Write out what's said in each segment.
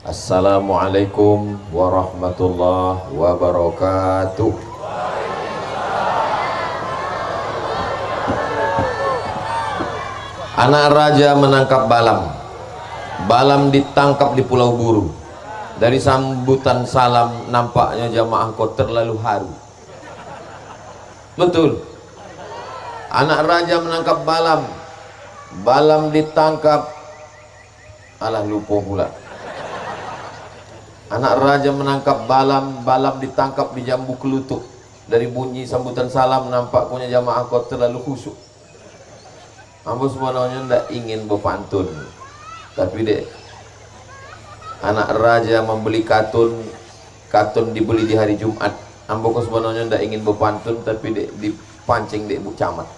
Assalamualaikum warahmatullahi wabarakatuh. Anak raja menangkap Balam. Balam ditangkap di Pulau Buru. Dari sambutan salam nampaknya jamaah kau terlalu haru. Betul. Anak raja menangkap Balam. Balam ditangkap. Alah lupa pula. Anak raja menangkap Balam. Balam ditangkap di jambu kelutuk. Dari bunyi sambutan salam nampak punya jamaah kau terlalu khusyuk. Ambo sebenarnya tidak ingin berpantun, tapi dek anak raja membeli katun dibeli di hari Jumat. Ambo sebenarnya tidak ingin berpantun, tapi dek dipancing dek Bu Camat.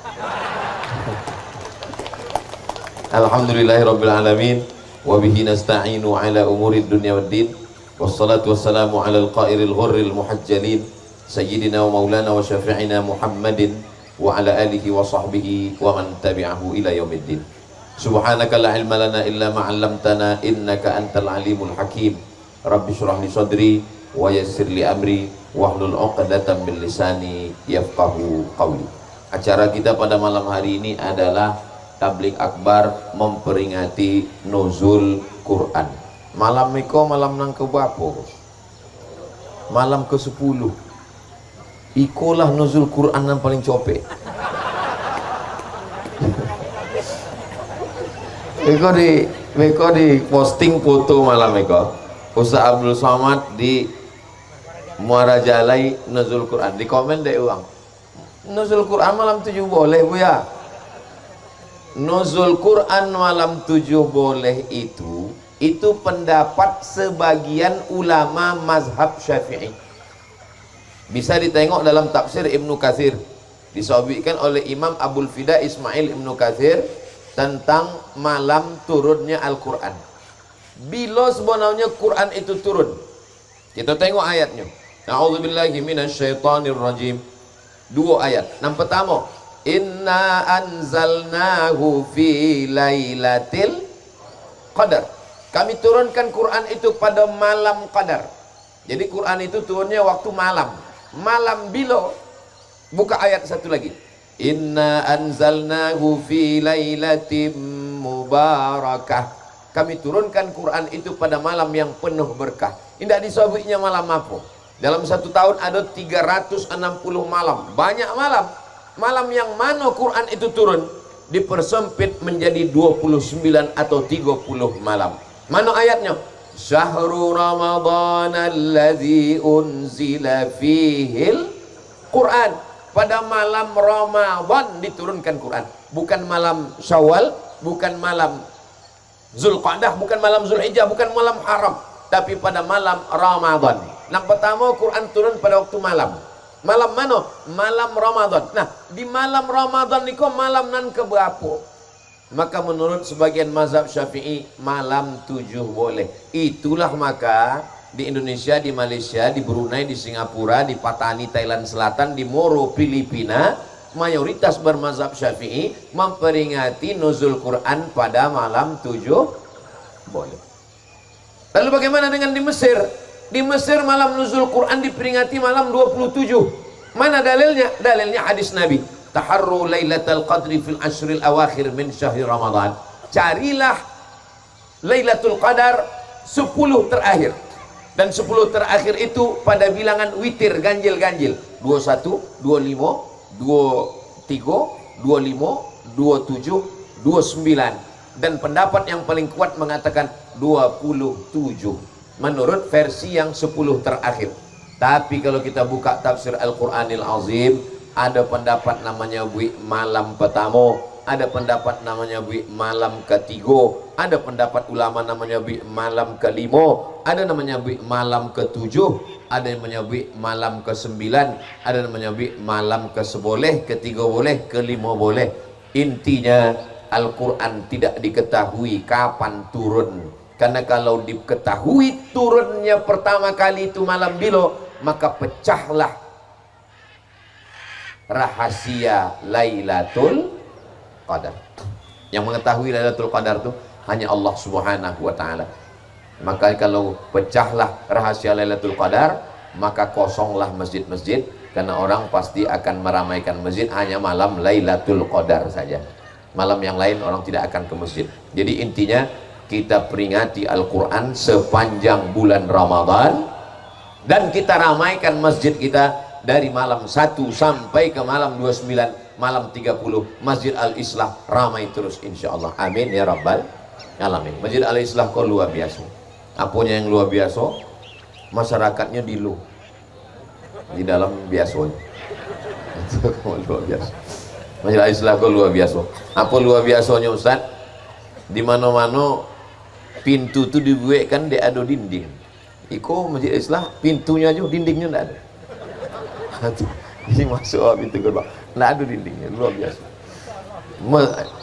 Alhamdulillahirabbil alamin wa bihi nasta'inu ala umurid dunya waddin. Wassalatu wassalamu ala al-qairil ghurril muhajjalin sayyidina wa maulana wa syafi'ina Muhammadin wa ala alihi wa sahbihi wa man tabi'ahu ila yaumiddin. Subhanaka la ilma lana illa ma 'allamtana innaka antal alimul hakim. Rabbi shrah li sadri wa yassir li amri wahlul 'uqdatam min lisani yafqahu qawli. Acara kita pada malam hari ini adalah tabligh akbar memperingati nuzul Quran. Malam Miko malam nang ke berapa? Malam ke-10. Ikolah nuzul Quran yang paling copek. Meko di posting foto malam Meko. Ustaz Abdul Somad di Muara Jalai nuzul Quran. Di komen deh uang. Nuzul Quran malam 7 boleh Bu ya? Nuzul Quran malam 7 boleh itu pendapat sebagian ulama mazhab Syafi'i. Bisa ditengok dalam tafsir Ibnu Katsir, disahihkan oleh Imam Abul Fida Ismail Ibnu Katsir tentang malam turunnya Al-Quran. Bila sebenarnya Quran itu turun, kita tengok ayatnya. A'udzubillahi minasyaitonir rajim. 2 ayat. Yang pertama, inna anzalnahu fi lailatil qadar. Kami turunkan Quran itu pada malam qadar. Jadi Quran itu turunnya waktu malam. Malam bila? Buka ayat satu lagi. Inna anzalnahu fi lailatin mubarakah. Kami turunkan Quran itu pada malam yang penuh berkah. Tidak disebutnya malam apa. Dalam satu tahun ada 360 malam. Banyak malam. Malam yang mana Quran itu turun dipersempit menjadi 29 atau 30 malam. Mana ayatnya? Syahrul Ramadan alladzi unzila fihil Quran. Pada malam Ramadan diturunkan Quran. Bukan malam Syawal, bukan malam Zulqa'dah, bukan malam Zulhijjah, bukan malam Haram, tapi pada malam Ramadan. Yang pertama Quran turun pada waktu malam. Malam mana? Malam Ramadan. Nah, di malam Ramadan ini kok malam nan keberapa? Maka menurut sebagian mazhab Syafi'i malam 7 boleh. Itulah maka di Indonesia, di Malaysia, di Brunei, di Singapura, di Patani, Thailand Selatan, di Moro, Filipina, mayoritas bermazhab Syafi'i memperingati nuzul Quran pada malam 7 boleh. Lalu bagaimana dengan di Mesir? Di Mesir malam nuzul Quran diperingati malam 27. Mana dalilnya? Dalilnya hadis Nabi. Taharru lailatul qadri fil ashril awakhir min syahri Ramadan. Carilah Lailatul Qadar 10 terakhir. Dan 10 terakhir itu pada bilangan witir, ganjil-ganjil. 21, 25, 23, 25, 27, 29. Dan pendapat yang paling kuat mengatakan 27. Menurut versi yang 10 terakhir. Tapi kalau kita buka tafsir Al-Quranil Azim, ada pendapat namanya malam pertama, ada pendapat namanya malam ketiga, ada pendapat ulama namanya malam kelima, ada namanya malam ketujuh, ada yang menyebut malam ke-9, ada yang menyebut malam ke-10, ketiga boleh, kelima boleh. Intinya Al-Quran tidak diketahui kapan turun. Karena kalau diketahui turunnya pertama kali itu malam bila, maka pecahlah rahasia Lailatul Qadar. Yang mengetahui Lailatul Qadar itu hanya Allah Subhanahu wa taala. Maka kalau pecahlah rahasia Lailatul Qadar, maka kosonglah masjid-masjid, karena orang pasti akan meramaikan masjid hanya malam Lailatul Qadar saja. Malam yang lain orang tidak akan ke masjid. Jadi intinya kita peringati Al-Quran sepanjang bulan Ramadan, dan kita ramaikan masjid kita dari malam 1 sampai ke malam 29, malam 30 Masjid Al-Islah ramai terus insyaallah. Amin ya rabbal alamin. Masjid Al-Islah kok luar biasa. Apanya yang luar biasa? Masyarakatnya di dalam biasa. Itu luar biasa. Masjid Al-Islah kok luar biasa. Apa luar biasanya Ustaz? Di mana-mana pintu tu dibuatkan dia ada dinding. Iko Masjid Al-Islah pintunya aja dindingnya enggak ada. Ini masuk pintu gerbang. Enggak ada dindingnya, luar biasa.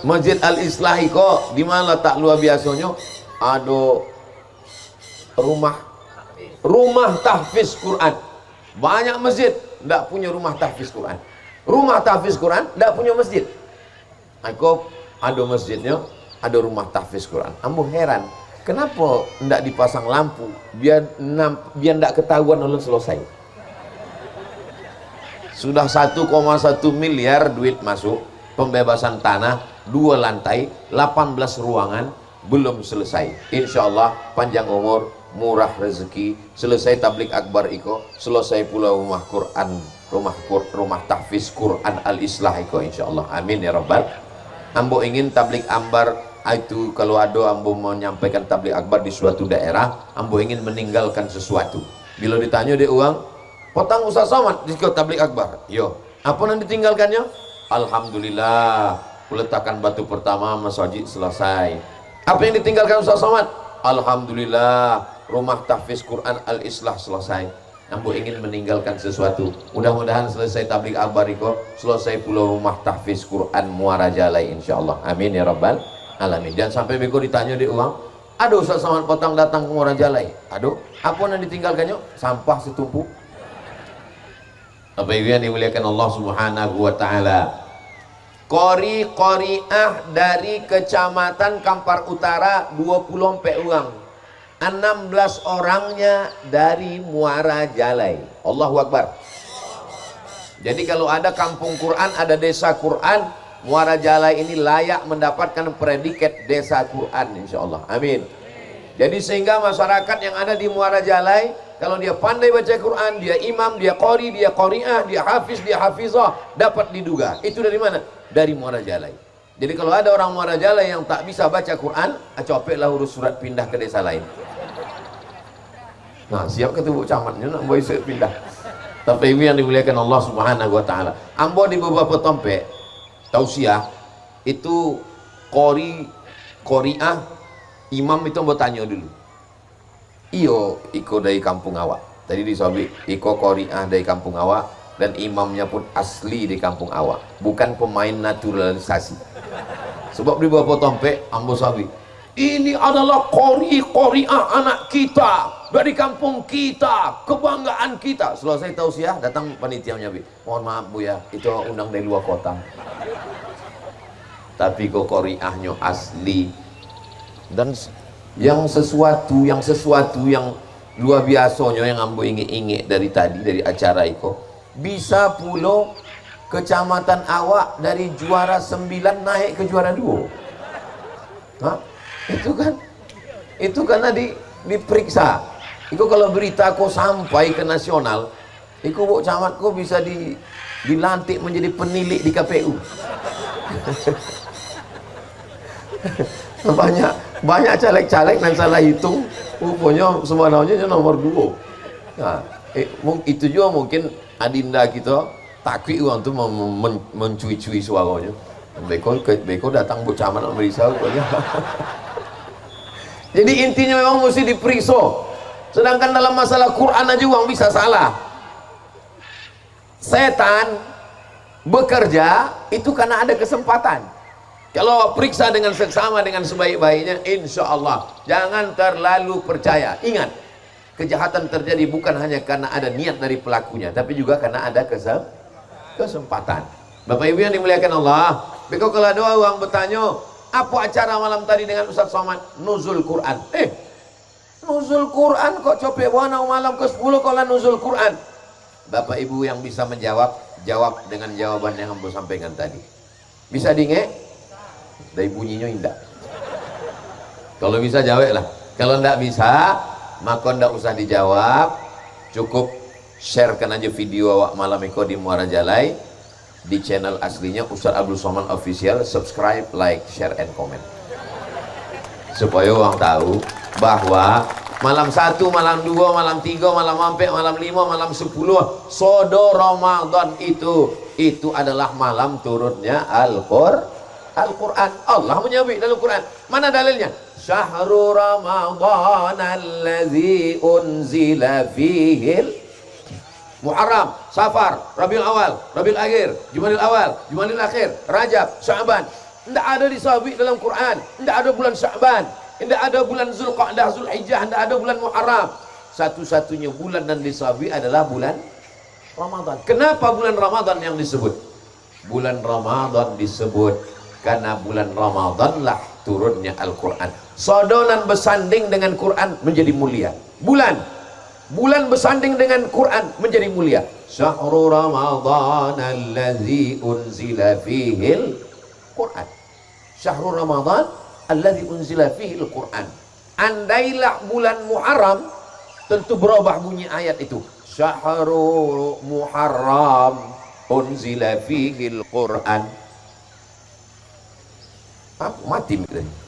Masjid Al-Islah iko di mana tak luar biasanya? Ada rumah tahfiz Quran. Banyak masjid enggak punya rumah tahfiz Quran. Rumah tahfiz Quran enggak punya masjid. Iko ada masjidnya, ada rumah tahfiz Quran. Ambo heran, kenapa enggak dipasang lampu biar enggak ketahuan orang selesai. Sudah 1,1 miliar duit masuk, pembebasan tanah, 2 lantai, 18 ruangan, belum selesai. Insya Allah panjang umur, murah rezeki, selesai tablik akbar iko, selesai pula rumah Quran, rumah tahfiz Quran Al-Islah iko insya Allah. Amin ya rabbal. Ambo ingin tablik akbar itu, kalau ada ambo menyampaikan tablik akbar di suatu daerah, ambo ingin meninggalkan sesuatu. Bila ditanya dia uang, potong Ustaz Somad di tablik akbar. Yo, apa yang ditinggalkannya? Alhamdulillah, peletakan batu pertama masjid selesai. Apa yang ditinggalkan Ustaz Somad? Alhamdulillah, rumah tahfiz Quran Al-Islah selesai. Ambo ingin meninggalkan sesuatu. Mudah-mudahan selesai tablik akbar itu, selesai pula rumah tahfiz Quran Muara Jalai insyaallah. Amin ya rabbal alamin. Dan sampai beko ditanya di uang, aduh Ustaz Somad potong datang ke Muara Jalai. Aduh, apa yang ditinggalkannya? Sampah setumpuk. Apa yang dimuliakan Allah Subhanahu wa taala. Qari'ah dari Kecamatan Kampar Utara 20 orang. 16 orangnya dari Muara Jalai. Allahu Akbar. Jadi kalau ada kampung Quran, ada desa Quran, Muara Jalai ini layak mendapatkan predikat desa Quran insyaallah. Amin. Jadi sehingga masyarakat yang ada di Muara Jalai, kalau dia pandai baca Quran, dia imam, dia qari, dia qari'ah, dia hafiz, dia hafizah, dapat diduga. Itu dari mana? Dari Muara Jalai. Jadi kalau ada orang Muara Jalai yang tak bisa baca Quran, copeklah urus surat pindah ke desa lain. Nah, siap ketemu camatnya nak boleh surat pindah. Tapi ini yang dimuliakan Allah Subhanahu wa taala. Ambo di beberapa tempat tausiah itu qari'ah, imam itu ambo tanya dulu. Iyo, iko dari kampung awak. Tadi disobik, iko qari'ah dari kampung awak, dan imamnya pun asli di kampung awak, bukan pemain naturalisasi. Sebab di beberapa tempat ambo sabi, ini adalah qari'ah anak kita dari kampung kita, kebanggaan kita. Selesai tausiah, datang panitianya, mohon maaf Bu ya, itu undang dari luar kota. Tapi kok qari'ahnya asli. Dan yang sesuatu yang luar biasanya yang ambo ingat dari tadi, dari acara itu, bisa pula kecamatan awak dari juara 9 naik ke juara 2. Hah? Itu karena diperiksa. Itu kalau berita kok sampai ke nasional, itu bu camat kok bisa dilantik menjadi penilik di KPU. banyak caleg-caleg dan salah hitung, rupanya sebenarnya nomor 2. Nah, itu juga mungkin adinda kita takwi uang tu mencui-cui suaranya. Beko datang bu camat merisa rupanya. Jadi intinya memang mesti diperiksa. Sedangkan dalam masalah Quran aja uang bisa salah. Setan bekerja itu karena ada kesempatan. Kalau periksa dengan seksama, dengan sebaik-baiknya, insya Allah jangan terlalu percaya. Ingat, kejahatan terjadi bukan hanya karena ada niat dari pelakunya, tapi juga karena ada kesempatan. Bapak Ibu yang dimuliakan Allah, beko kalau ada orang bertanya, apa acara malam tadi dengan Ustaz Somad? Nuzul Quran. Nuzul Quran kok cope wana malam ke-10 kalau nuzul Quran. Bapak Ibu yang bisa menjawab, jawab dengan jawaban yang ambo sampaikan tadi. Bisa dinge? Dari bunyinya indah. Kalau bisa jawab lah. Kalau ndak bisa, maka ndak usah dijawab. Cukup sharekan aja video awak malam iko di Muara Jalai di channel aslinya Ustaz Abdul Somad Official. Subscribe, like, share, and comment. Supaya orang tahu bahwa malam 1, malam 2, malam 3, malam 4, malam 5, malam 10 sodo Ramadan itu adalah malam turunnya Al-Quran. Allah menyebut dalam Quran. Mana dalilnya? Syahrul Ramadan allazi unzila fihil Muharram, Safar, Rabiul Awal, Rabiul Akhir, Jumadil Awal, Jumadil Akhir, Rajab, Sya'ban. Tidak ada disebut dalam Quran. Tidak ada bulan Sya'ban, tidak ada bulan Zulqa'dah, Zulhijjah, tidak ada bulan Muharram. Satu-satunya bulan yang disebut adalah bulan Ramadan. Kenapa bulan Ramadan yang disebut? Bulan Ramadan disebut karena bulan Ramadan lah turunnya Al-Quran. Sodonan bersanding dengan Quran menjadi mulia. Bulan bersanding dengan Quran menjadi mulia. Syahrul Ramadan allazi unzila fihil Quran. Syahrul Ramadan allazi unzila fihil Quran. Andailah bulan Muharram, tentu berubah bunyi ayat itu. Syahrul Muharram unzila fihil Quran. Mati mikirnya.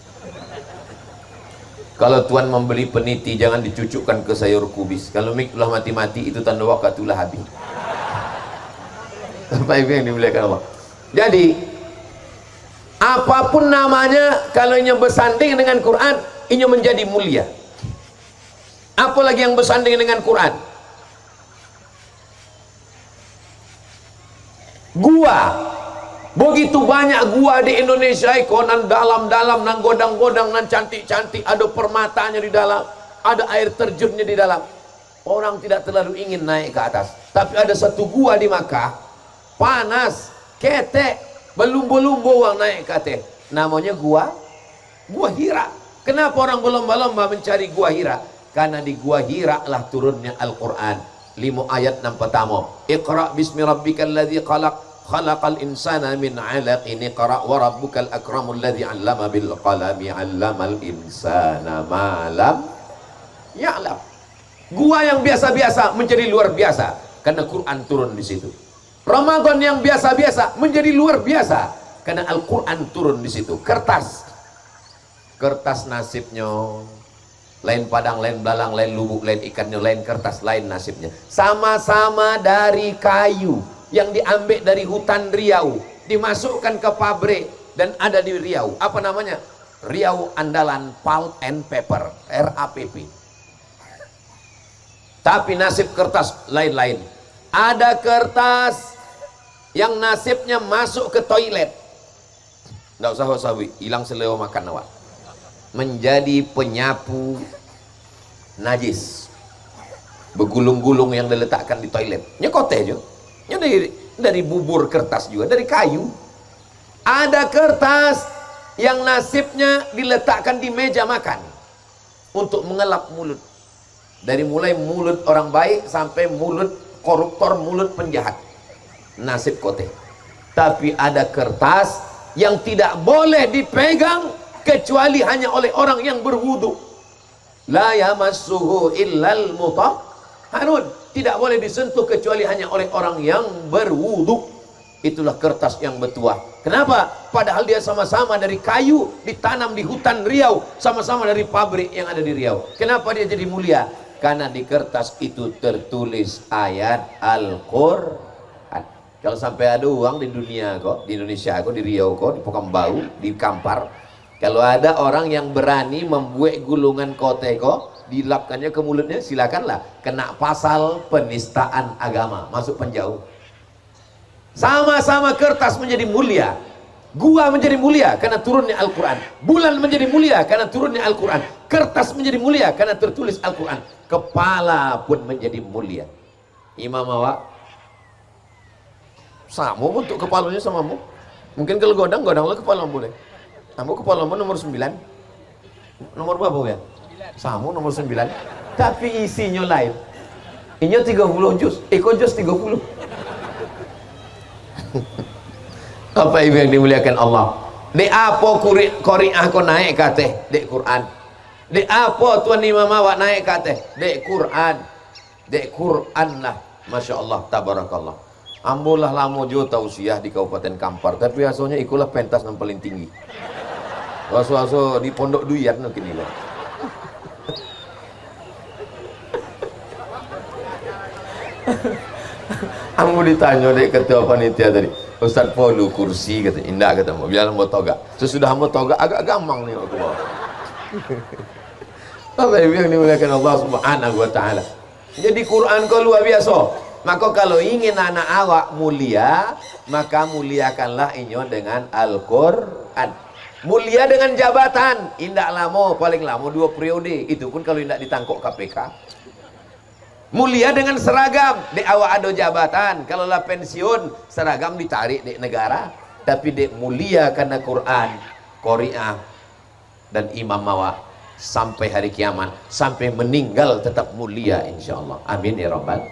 Kalau Tuhan membeli peniti, jangan dicucukkan ke sayur kubis. Kalau mik telah mati-mati, itu tanda wakatulah habis. Apa yang dimuliakan Allah. Jadi apapun namanya, kalau ini bersanding dengan Quran, ini menjadi mulia. Apalagi yang bersanding dengan Quran? Gua. Begitu banyak gua di Indonesia, konan dalam-dalam, nan godang-godang, nan cantik-cantik, ada permatanya di dalam, ada air terjunnya di dalam. Orang tidak terlalu ingin naik ke atas. Tapi ada satu gua di Makkah, panas, ketek, belumbu-lumbu orang naik ke atas. Namanya gua Hira. Kenapa orang berlomba-lomba mencari gua Hira? Karena di gua Hira lah turunnya Al-Quran. 5 ayat 6 pertama. Iqra bismi rabbikal ladzi khalaq. Khalaqal insana min 'alaqin iqra wa rabbukal akramul ladzi 'allama bil qalami 'allamal insana ma lam ya'lam. Gua yang biasa-biasa menjadi luar biasa karena Quran turun di situ. Ramadan yang biasa-biasa menjadi luar biasa karena Al-Quran turun di situ. Kertas nasibnya lain padang, lain belalang, lain lubuk, lain ikannya, lain kertas, lain nasibnya. Sama-sama dari kayu yang diambil dari hutan Riau, dimasukkan ke pabrik dan ada di Riau. Apa namanya? Riau Andalan Pulp and Paper, RAPP. Tapi nasib kertas lain-lain. Ada kertas yang nasibnya masuk ke toilet. Nggak usah hilang selera makan awak. Menjadi penyapu najis. Bergulung-gulung yang diletakkan di toilet. Nyekote aja. Dari bubur kertas juga, dari kayu. Ada kertas yang nasibnya diletakkan di meja makan untuk mengelap mulut. Dari mulai mulut orang baik sampai mulut koruptor, mulut penjahat. Nasib kote. Tapi ada kertas yang tidak boleh dipegang kecuali hanya oleh orang yang berwudu. La yamassuhu illal mutahharun. Tidak boleh disentuh kecuali hanya oleh orang yang berwudu. Itulah kertas yang bertuah. Kenapa? Padahal dia sama-sama dari kayu, ditanam di hutan Riau, sama-sama dari pabrik yang ada di Riau. Kenapa dia jadi mulia? Karena di kertas itu tertulis ayat Al-Quran. Kalau sampai ada uang di dunia kok, di Indonesia kok, di Riau kok, di Pokembau, di Kampar, kalau ada orang yang berani membuat gulungan kote kok, dilapkannya ke mulutnya, silakanlah, kena pasal penistaan agama, masuk penjauh. Sama-sama kertas menjadi mulia. Gua menjadi mulia karena turunnya Al-Quran. Bulan menjadi mulia karena turunnya Al-Quran. Kertas menjadi mulia karena tertulis Al-Quran. Kepala pun menjadi mulia. Imam awak sama untuk kepalanya sama mu. Mungkin kalau godang lah kepala boleh. Kamu kepala nomor 9. Nomor berapa ya? sama nomor 9, tapi isinya lain. Inya 30 juz, iko juz 30. Apa ibu yang dimuliakan Allah? Dek apa qari'ah ko naik kateh? Dek Quran. Dek apa tuan imam awak naik kateh? Dek Quran. Dek Quran lah. Masya Allah, tabarakallah. Ambolah lama jo tausiah di Kabupaten Kampar, tapi asalnya ikulah pentas yang paling tinggi. Waso-waso di Pondok Duyan mungkin ini loh. Ambo ditanya dek ketua panitia tadi, Ustaz Polu kursi kata, indah kata, biar mau toga. Sesudah mau toga agak gampang nih aku bawa. Bapak Ibu yang dimuliakan Allah Subhanahu wa taala. Jadi Quran kau luar biasa. Maka kalau ingin anak awak mulia, maka muliakanlah inyo dengan Al-Qur'an. Mulia dengan jabatan, indak lama, paling lama 2 periode. Itu pun kalau indak ditangkap KPK. Mulia dengan seragam, dek awak ada jabatan, kalau lah pensiun seragam ditarik dek negara, tapi dek mulia karena Quran, qari'ah dan imam awak sampai hari kiamat, sampai meninggal tetap mulia insyaallah. Amin ya rabbal.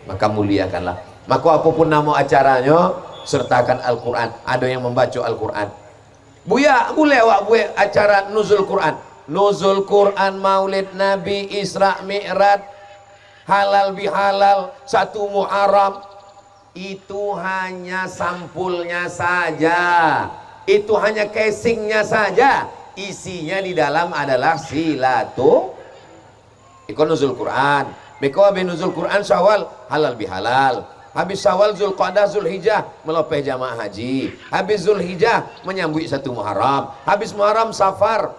Maka muliakanlah. Maka apapun nama acaranya, sertakan Al-Quran. Ada yang membaca Al-Quran. Buya, boleh awak buat acara nuzul Quran. Nuzul Quran, Maulid Nabi, Isra Mi'raj, halal bihalal, 1 Muharram. Itu hanya sampulnya saja. Itu hanya casingnya saja. Isinya di dalam adalah silatu. Ikut nuzul Quran. Mereka habis nuzul Quran Syawal, halal bihalal. Habis Syawal, Zulqa'dah, Zulhijjah melopeh jamaah haji. Habis Zulhijjah menyambut 1 Muharram. Habis Muharram Safar,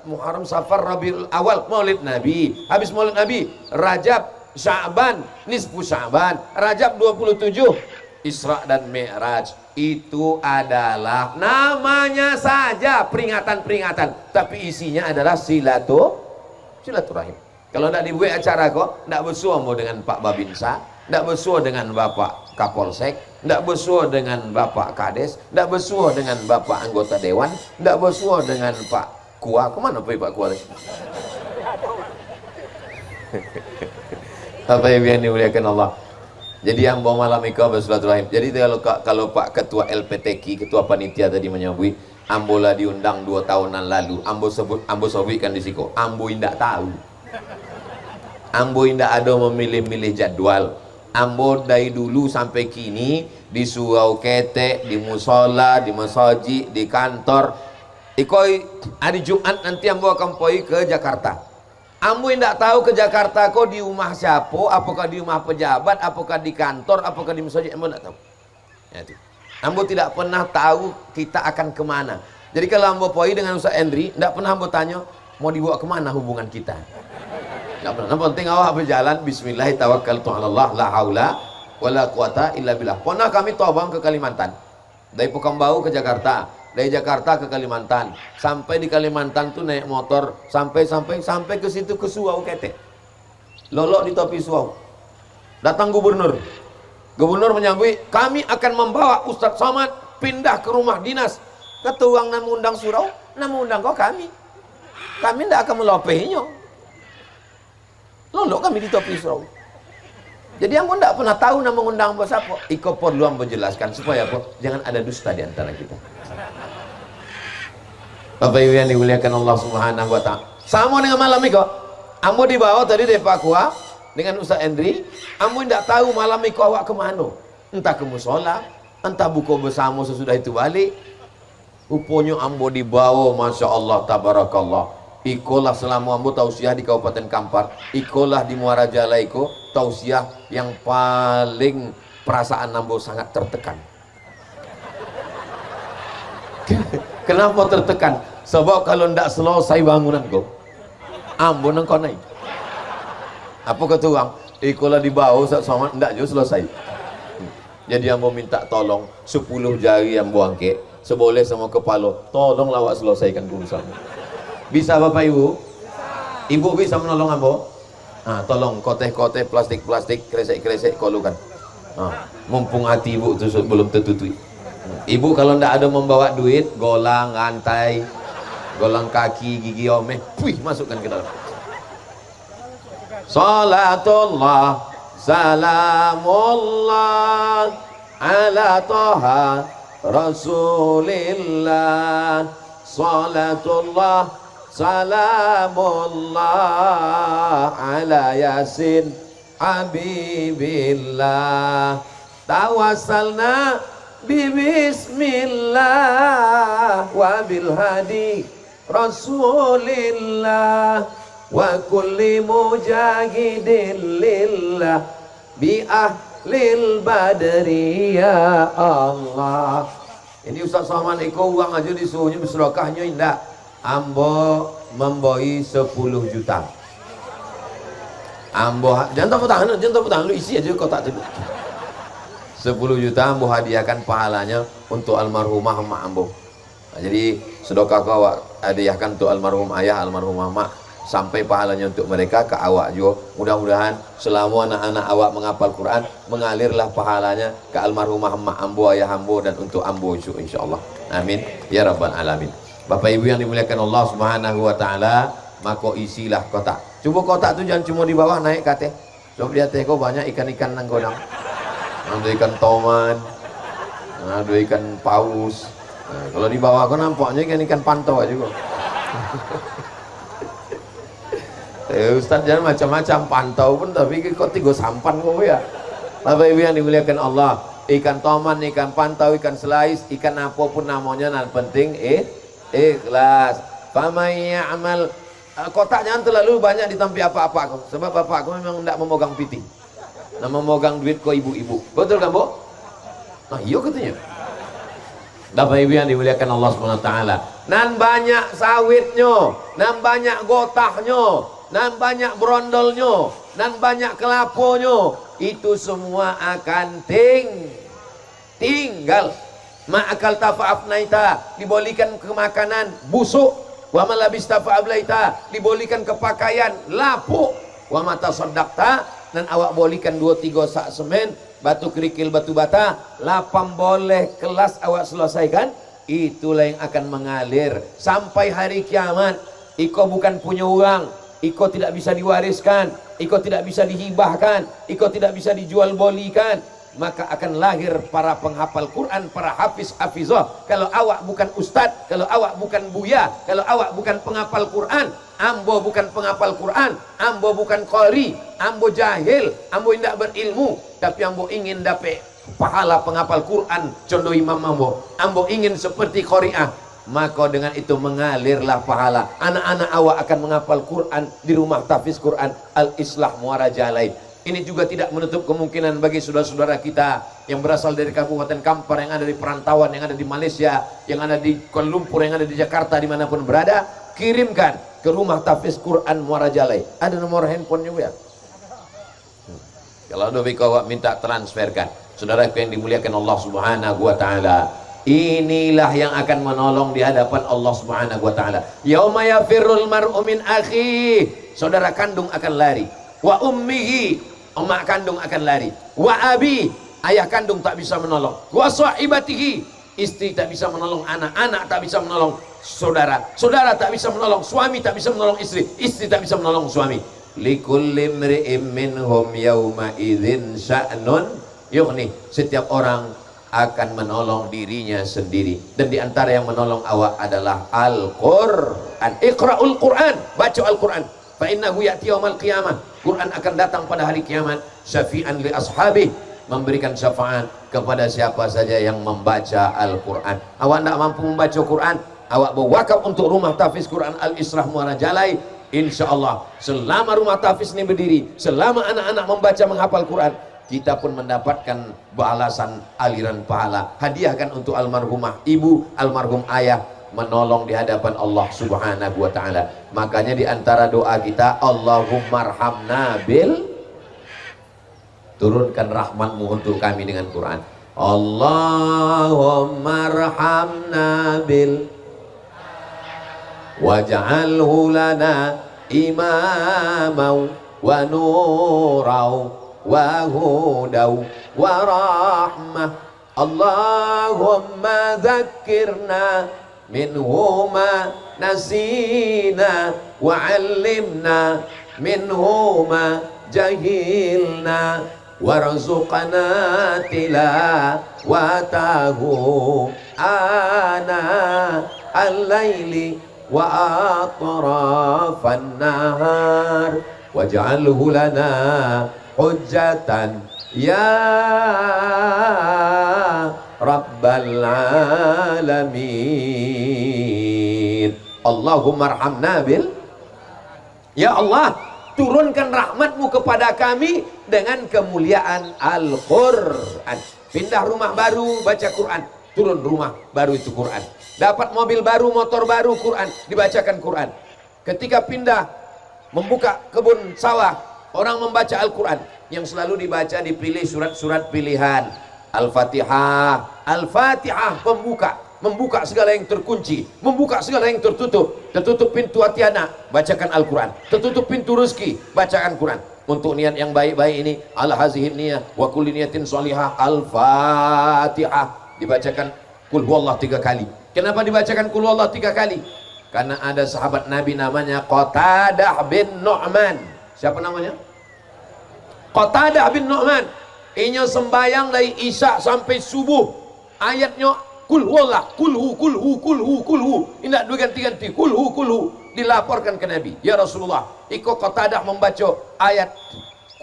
Muharram Safar Rabiul Awal, Maulid Nabi. Habis Maulid Nabi Rajab, Sya'ban, nisfu Sya'ban. Rajab 27 Isra dan Mi'raj. Itu adalah namanya saja peringatan-peringatan, tapi isinya adalah silaturahim. Kalau tidak dibuat acara kok, tidak bersuara dengan Pak Babinsa, tidak bersuara dengan Bapak Kapolsek, tidak bersuara dengan Bapak Kades, tidak bersuara dengan Bapak anggota Dewan, tidak bersuara dengan Pak Kua. Kemana Pak Kua? Apa yang dimuliakan Allah. Jadi yang bawa malam itu bersilaturahim. Jadi kalau Pak Ketua LPTK, Ketua Panitia tadi menyebut, ambola diundang 2 tahunan lalu, ambo sebutkan di situ, ambo tidak tahu. Ambo indah ada memilih-milih jadwal. Ambo dari dulu sampai kini di surau ketek, di musola, di masjid, di kantor. Ikoi hari Jumat nanti ambo akan pergi ke Jakarta. Ambo indah tahu ke Jakarta kok di rumah siapa, apakah di rumah pejabat, apakah di kantor, apakah di masjid, ambo tidak tahu. Ya, itu. Ambo tidak pernah tahu kita akan kemana. Jadi kalau ambo pergi dengan Ustaz Endri, tidak pernah ambo tanya mau dibawa kemana hubungan kita. Nggak pernah. Yang penting awak berjalan bismillah tawakkaltu 'ala Allah la haula wala quwata illa billah. Pernah kami tobang ke Kalimantan. Dari Pekanbaru ke Jakarta, dari Jakarta ke Kalimantan. Sampai di Kalimantan tuh naik motor sampai ke situ ke Surau Ketek. Lolok di topi Surau. Datang gubernur. Gubernur menyambut, "Kami akan membawa Ustadz Somad pindah ke rumah dinas." Kata orang nama undang Surau, nama undang kau kami. Kami tidak akan melopehinya. Lolok kami di topi Surau. Jadi yang pun tidak pernah tahu nama undang bos apa. Iko perlu ambo jelaskan supaya apa? Jangan ada dusta di antara kita. Bapak Ibu yang dimuliakan Allah Subhanahu wa taala. Sama dengan malam iko. Ambo dibawa tadi dari Pak Kua dengan Ustaz Endri. Ambo tidak tahu malam iko awak kemana. Entah ke musola, entah buka bersama sesudah itu balik. Rupanya ambo dibawa, masya Allah, tabarakallah. Ikolah selama ambo tausiah di Kabupaten Kampar, ikolah di Muara Jala iko tausiah yang paling perasaan ambo sangat tertekan. Kenapa tertekan? Sebab kalau ndak selesai bangunan kau, ambo nang kau naik. Apa kata orang? Ikolah di bawah sama ndak juga selesai. Jadi ambo minta tolong 10 jari ambo angkat, seboleh sama kepala, tolonglah awak selesaikan urusan. Bisa Bapak Ibu? Ibu bisa menolong ambo? Nah, tolong koteh-koteh, plastik-plastik, kresek-kresek kolukan. Nah, mumpung hati ibu itu belum tertutup. Ibu kalau ndak ada membawa duit, golang, ngantai, Golang kaki gigi omeh, wih, masukkan ke dalam. Salatullah salamullah ala toha rasulillah. Salatullah salamullah ala yasin habibillah. Tawassalna bismillah wa bil hadi rasulillah wa kulli mujahidin lillah bi ahlil badri ya Allah. Ini Ustaz Salman Eko uang aja disuruhnya bersedekahnya indah. Ambo memboi 10 juta. Ambo jangan tepuk tangan lu isi aja kotak itu. 10 juta ambo hadiahkan pahalanya untuk almarhumah emak ambo. Nah, jadi sedekah kau hadiahkan untuk almarhum ayah, almarhum mama, sampai pahalanya untuk mereka ke awak juga. Mudah-mudahan selama anak-anak awak menghafal Quran, mengalirlah pahalanya ke almarhumah emak ambo, ayah ambo, dan untuk ambo insyaallah. Amin ya rabbal alamin. Bapak Ibu yang dimuliakan Allah Subhanahu wa taala, maka isilah kotak. Coba kotak tu jangan cuma di bawah, naik ke atas. Sebab di atas kau banyak ikan-ikan nang godang. Ada ikan toman, ada ikan paus. Nah, kalau di bawah kau nampaknya ikan pantau aja kok. Ustaz jangan macam-macam, pantau pun tapi kok 3 sampan kok ya. Bapak Ibu yang dimuliakan Allah, ikan toman, ikan pantau, ikan selais, ikan apapun namanya, yang penting ikhlas. Famay ya'mal, kotak jangan terlalu banyak ditampi apa-apa kok. Sebab bapak aku memang tidak memegang piti. Nah, memegang duit kok ibu-ibu. Betul kan, Bu? Nah, iya katanya. Bapak Ibu yang dimuliakan Allah Subhanahu wa taala. Nan banyak sawitnya, nan banyak gotahnya, nan banyak brondolnya, nan banyak kelaponya, itu semua akan tinggal. Ma'akal tafa'afnaita, dibolikan ke makanan busuk. Wa malabis tafa'ablaita, dibolikan ke pakaian lapuk. Wa mata sodakta, dan awak bolikan 2-3 sak semen, batu kerikil, batu bata, 8 boleh kelas awak selesaikan, itulah yang akan mengalir sampai hari kiamat. Iko bukan punya uang, iko tidak bisa diwariskan, iko tidak bisa dihibahkan, iko tidak bisa dijual bolikan. Maka akan lahir para penghafal Quran, para hafiz-hafizah. Kalau awak bukan ustadz, kalau awak bukan buya, kalau awak bukan penghafal Quran, ambo bukan penghafal Quran, ambo bukan qari, ambo jahil, ambo tidak berilmu, tapi ambo ingin dapat pahala penghafal Quran contoh imam ambo ingin seperti qari'ah, maka dengan itu mengalirlah pahala. Anak-anak awak akan menghafal Quran di rumah tahfiz Quran Al-Islah Muara Jalai. Ini juga tidak menutup kemungkinan bagi saudara-saudara kita yang berasal dari Kabupaten Kampar, yang ada di perantauan, yang ada di Malaysia, yang ada di Kuala Lumpur, yang ada di Jakarta, dimanapun berada, kirimkan ke rumah tahfiz Quran Muara Jalai. Ada nomor handphonenya ya? Kalau ada awak minta transferkan. Saudara yang dimuliakan Allah Subhanahu wa taala, inilah yang akan menolong di hadapan Allah Subhanahu wa taala. Yauma yafirrul mar'u min akhi, saudara kandung akan lari. Wa ummihi, emak kandung akan lari. Wa abi, ayah kandung tak bisa menolong. Wa sahibatihi, istri tak bisa menolong anak, anak tak bisa menolong saudara, saudara tak bisa menolong suami, tak bisa menolong istri, istri tak bisa menolong suami. Likulli imri'im minhum yauma idzin sya'nun yughni, setiap orang akan menolong dirinya sendiri, dan di antara yang menolong awak adalah Al-Qur'an. Iqra'ul Qur'an, baca Al-Qur'an. Fa innahu ya'ti yaumal qiyamah, Quran akan datang pada hari kiamat, syafi'an li ashabih, memberikan syafaat kepada siapa saja yang membaca Al-Quran. Awak tidak mampu membaca Quran, awak berwakaf untuk rumah tahfiz Quran Al-Islah Muara Jalai. Insya Allah selama rumah tahfiz ini berdiri, selama anak-anak membaca menghafal Quran, kita pun mendapatkan balasan aliran pahala. Hadiahkan untuk almarhumah ibu, almarhum ayah, menolong di hadapan Allah Subhanahu wa taala. Makanya di antara doa kita, Allahummarhamna bil, turunkan rahmatmu untuk kami dengan Quran. Allahummarhamna bil waj'alhu lana imamau wa nurau wa hudau wa rahmah. Allahumma dzakkirna minhuma nasina wa 'allimna minhuma jahilna warzuqna tilawatahu ana al-laili wa atrafan nahar waj'alhu lana hujjatan ya rabbal alamin. Allahumma arhamna bil, ya Allah, turunkan rahmatmu kepada kami dengan kemuliaan Al-Quran. Pindah rumah baru, baca Quran. Turun rumah baru, itu Quran. Dapat mobil baru, motor baru, Quran. Dibacakan Quran. Ketika pindah, membuka kebun sawah, orang membaca Al-Quran. Yang selalu dibaca, dipilih surat-surat pilihan. Al-Fatihah. Al-Fatihah pembuka, membuka segala yang terkunci, membuka segala yang tertutup. Tertutup pintu hati anak, bacakan Al-Quran. Tertutup pintu rezeki, bacakan Quran. Untuk niat yang baik-baik ini, ala hazihin niyah wa kulli niyatin sholihah. Al-Fatihah dibacakan kul huwallah 3 kali. Kenapa dibacakan kul huwallah 3 kali? Karena ada sahabat Nabi namanya Qatadah bin Nu'man. Siapa namanya? Qatadah bin Nu'man. Inya sembayang dari isya sampai subuh. Ayatnya kul huwallah, kulhu, kulhu, kulhu, kulhu. Tidak diganti-ganti, kulhu, kulhu. Dilaporkan ke Nabi, ya Rasulullah, iko Qatadah membaca ayat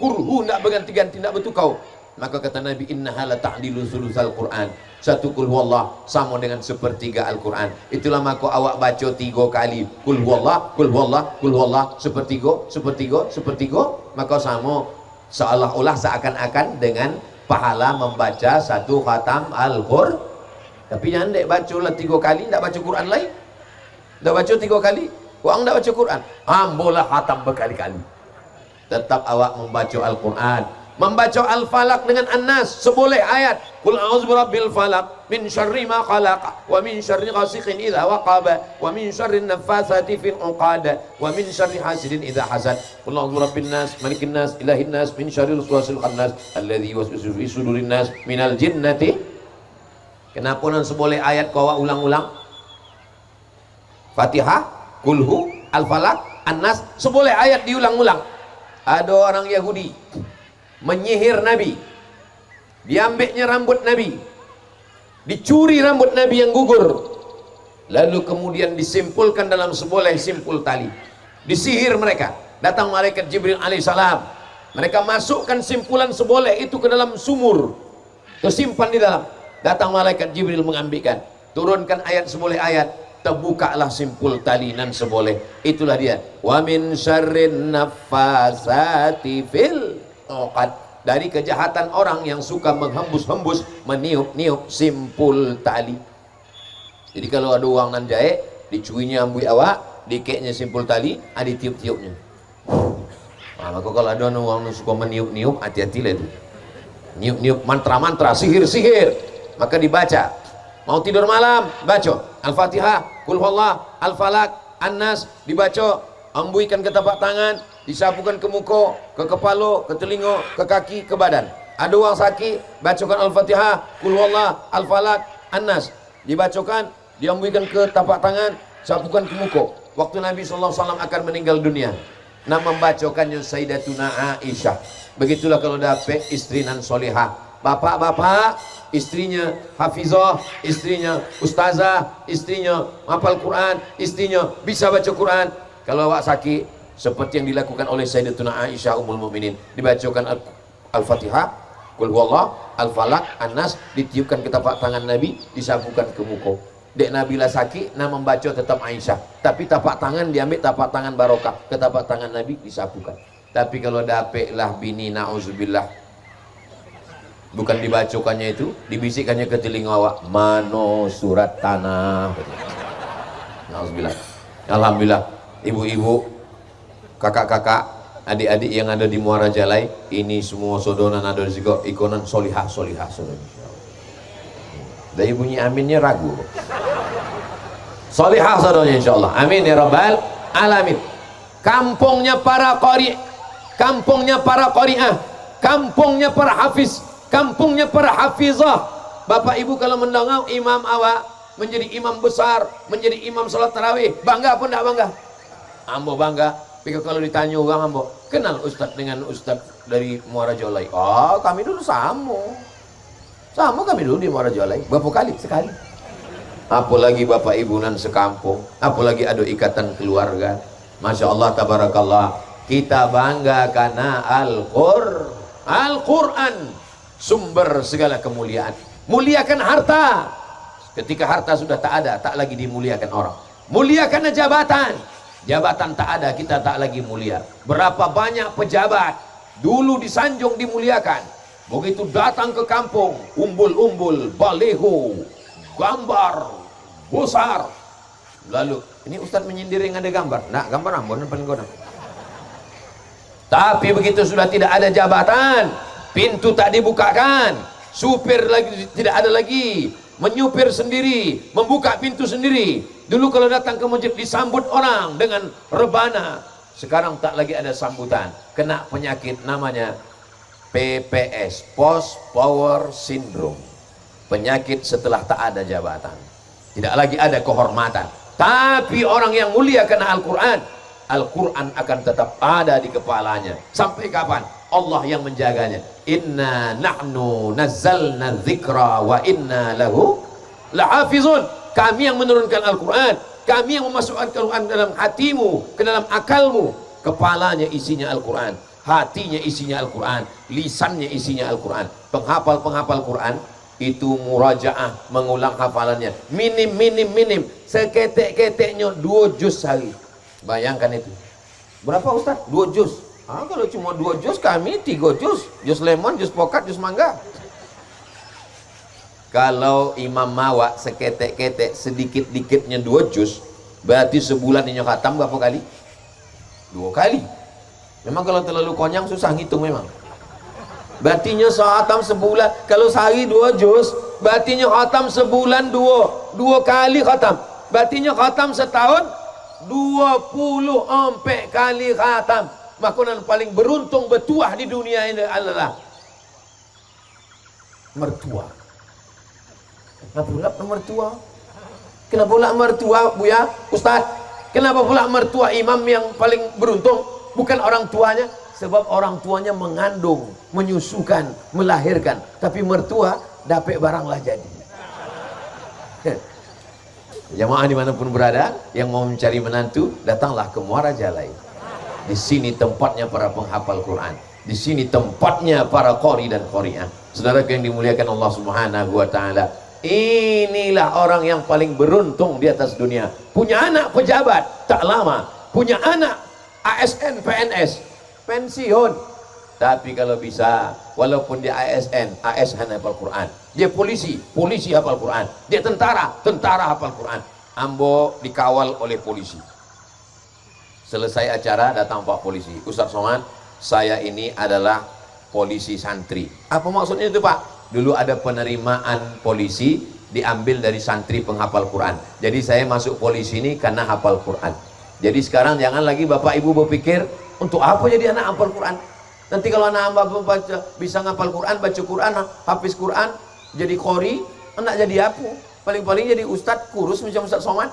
kulhu, tidak berganti-ganti, tidak bertukau. Maka kata Nabi, innaha la ta'dilu sulusal Quran. Satu kul huwallah sama dengan sepertiga Al-Quran. Itulah maka awak baca 3 kali kul huwallah, kul huwallah, kul huwallah, sepertiga, sepertiga, sepertiga. Maka sama seolah-olah seakan-akan dengan pahala membaca 1 khatam Al-Quran. Tapi jangan dek baca lah 3 kali, tidak baca Quran lain. Dah baca 3 kali, orang tak baca Quran, ambolah khatam berkali-kali. Tetap awak membaca Al-Quran. Membaca Al-Falaq dengan An-Nas, seboleh ayat. Qul a'udzu birabbil falaq min syarri ma khalaq wa min syarri ghasiqin idza waqaba wa min syarri naffatsati fil 'uqad wa min syarri hasidin idza hasad. Qul a'udzu birabbin nas malikin nas ilahin nas min syarril waswasil khannas alladzi yuwaswisu fi sudurin nas minal jinnati. Kenapa nan seboleh ayat kau awak ulang-ulang? Fatihah, Kulhu, Al-Falaq, An-Nas, seboleh ayat diulang-ulang. Ada orang Yahudi menyihir Nabi, diambilnya rambut Nabi, dicuri rambut Nabi yang gugur, lalu kemudian disimpulkan dalam seboleh simpul tali, disihir mereka. Datang malaikat Jibril alaihissalam, mereka masukkan simpulan seboleh itu ke dalam sumur, tersimpan di dalam. Datang malaikat Jibril mengambilkan, turunkan ayat seboleh ayat, terbukalah simpul tali nan seboleh. Itulah dia, wa min syarrin naffasati fil 'uqad. Dari kejahatan orang yang suka menghembus-hembus, meniup-niup simpul tali. Jadi kalau ada orang nan jahit, dicuinya ambui awak, dikeknya simpul tali, ada tiup-tiupnya. Maka kalau ada orang yang suka meniup-niup, hati-hatilah itu. Niup-niup mantra-mantra, sihir-sihir, maka dibaca. Mau tidur malam, baca Al-Fatihah, Qul huwallah, Al-Falaq, An-Nas, dibaca, ambuikan ke tapak tangan, disapukan ke muka, ke kepala, ke telinga, ke kaki, ke badan. Ada orang sakit, bacakan Al-Fatihah, Qul huwallah, Al-Falaq, An-Nas, dibacakan, diambuikan ke tapak tangan, sapukan ke muka. Waktu Nabi SAW akan meninggal dunia, nama membacakannya Sayyidatuna Aisyah. Begitulah kalau dapat istri nan solihah. Bapak-bapak, istrinya hafizah, istrinya ustazah, istrinya hafal Quran, istrinya bisa baca Quran. Kalau awak sakit, seperti yang dilakukan oleh Sayyidatuna Aisyah Ummul Mukminin, dibacakan Al-Fatihah, Qul huwallah, Al-Falaq, An-Nas, ditiupkan ke tapak tangan Nabi, disapukan ke muka. Dek Nabilah sakit, nak membaca tetap Aisyah, tapi tapak tangan diambil, tapak tangan barokah, ke tapak tangan Nabi disapukan. Tapi kalau dapatlah bini, na'udzubillah, bukan dibacakannya itu, dibisikkannya ke telinga awak, mano surat tanah. Na'udzubillah. Alhamdulillah, ibu-ibu, kakak-kakak, adik-adik yang ada di Muara Jalai, ini semua sodonan ada juga ikonan solihah, solihah, solihah. Dari bunyi aminnya ragu. Solihah saudara insyaallah. Amin ya rabbal alamin. Kampungnya para qari, kampungnya para qari'ah, kampungnya para hafiz, kampungnya para hafizah. Bapak ibu kalau mendengar imam awak menjadi imam besar, menjadi imam salat tarawih. Bangga apa enggak bangga? Ambo bangga. Tapi kalau ditanya orang ambo, kenal ustaz dengan ustaz dari Muara Jolai? Oh, kami dulu sama kami dulu di Muara Jolai. Berapa kali? Sekali. Apalagi bapak ibu nan sekampung, apalagi ada ikatan keluarga. Masya Allah, tabarakallah. Kita bangga karena Al-Quran, sumber segala kemuliaan. Muliakan harta. Ketika harta sudah tak ada, tak lagi dimuliakan orang. Muliakan jabatan. Jabatan tak ada, kita tak lagi mulia. Berapa banyak pejabat dulu disanjung dimuliakan, begitu datang ke kampung, umbul-umbul, baleho, gambar besar. Lalu ini ustaz menyindir yang ada gambar. Nah, gambar ambon paling godang. Tapi begitu sudah tidak ada jabatan, pintu tak dibukakan, supir lagi tidak ada lagi, menyupir sendiri, membuka pintu sendiri. Dulu kalau datang ke masjid disambut orang dengan rebana. Sekarang tak lagi ada sambutan. Kena penyakit namanya PPS, Post Power Syndrome. Penyakit setelah tak ada jabatan. Tidak lagi ada kehormatan. Tapi orang yang mulia kena Al-Quran, Al-Quran akan tetap ada di kepalanya. Sampai kapan? Allah yang menjaganya. Inna nahnu nazzalna dzikra wa inna lahu lahafizun. Kami yang menurunkan Al-Quran, kami yang memasukkan Al-Quran dalam hatimu, ke dalam akalmu. Kepalanya isinya Al-Quran, hatinya isinya Al-Quran, lisannya isinya Al-Quran. Penghafal-penghafal Quran itu murajaah, mengulang hafalannya minim seketek-keteknya 2 juz sehari. Bayangkan itu. Berapa Ustaz? 2 juz. Kalau cuma 2 juz, kami 3 juz. Juz lemon, juz pokat, juz mangga. Kalau Imam Mawak seketek-ketek sedikit-dikitnya 2 juz, berarti sebulan ini khatam berapa kali? 2 kali. Memang kalau terlalu konyang susah ngitung memang. Berartinya khatam sebulan, kalau sehari 2 juz, berartinya khatam sebulan 2 kali khatam. Berartinya khatam setahun 24 kali khatam. Makanan paling beruntung bertuah di dunia ini adalah mertua. Kenapa pula mertua? Kenapa pula mertua, Buya? Ustaz, kenapa pula mertua imam yang paling beruntung? Bukan orang tuanya. Sebab orang tuanya mengandung, menyusukan, melahirkan. Tapi mertua dapat baranglah jadi. Jamaah dimanapun berada, yang mau mencari menantu, datanglah ke Muara Jalai. Di sini tempatnya para penghafal Quran. Di sini tempatnya para qori dan qori'ah. Saudara yang dimuliakan Allah Subhanahu wa taala. Inilah orang yang paling beruntung di atas dunia. Punya anak pejabat tak lama, punya anak ASN PNS pensiun. Tapi kalau bisa, walaupun dia ASN hafal Quran. Dia polisi hafal Quran. Dia tentara hafal Quran. Ambo dikawal oleh polisi. Selesai acara datang Pak polisi. Ustaz Somad, saya ini adalah polisi santri. Apa maksudnya itu Pak? Dulu ada penerimaan polisi diambil dari santri penghafal Quran. Jadi saya masuk polisi ini karena hafal Quran. Jadi sekarang jangan lagi Bapak Ibu berpikir untuk apa jadi anak hafal Quran. Nanti kalau anak hamba baca, bisa ngapal Quran, baca Quran, hafiz Quran, jadi qori, anak jadi apa? Paling-paling jadi ustadz kurus macam Ustaz Somad.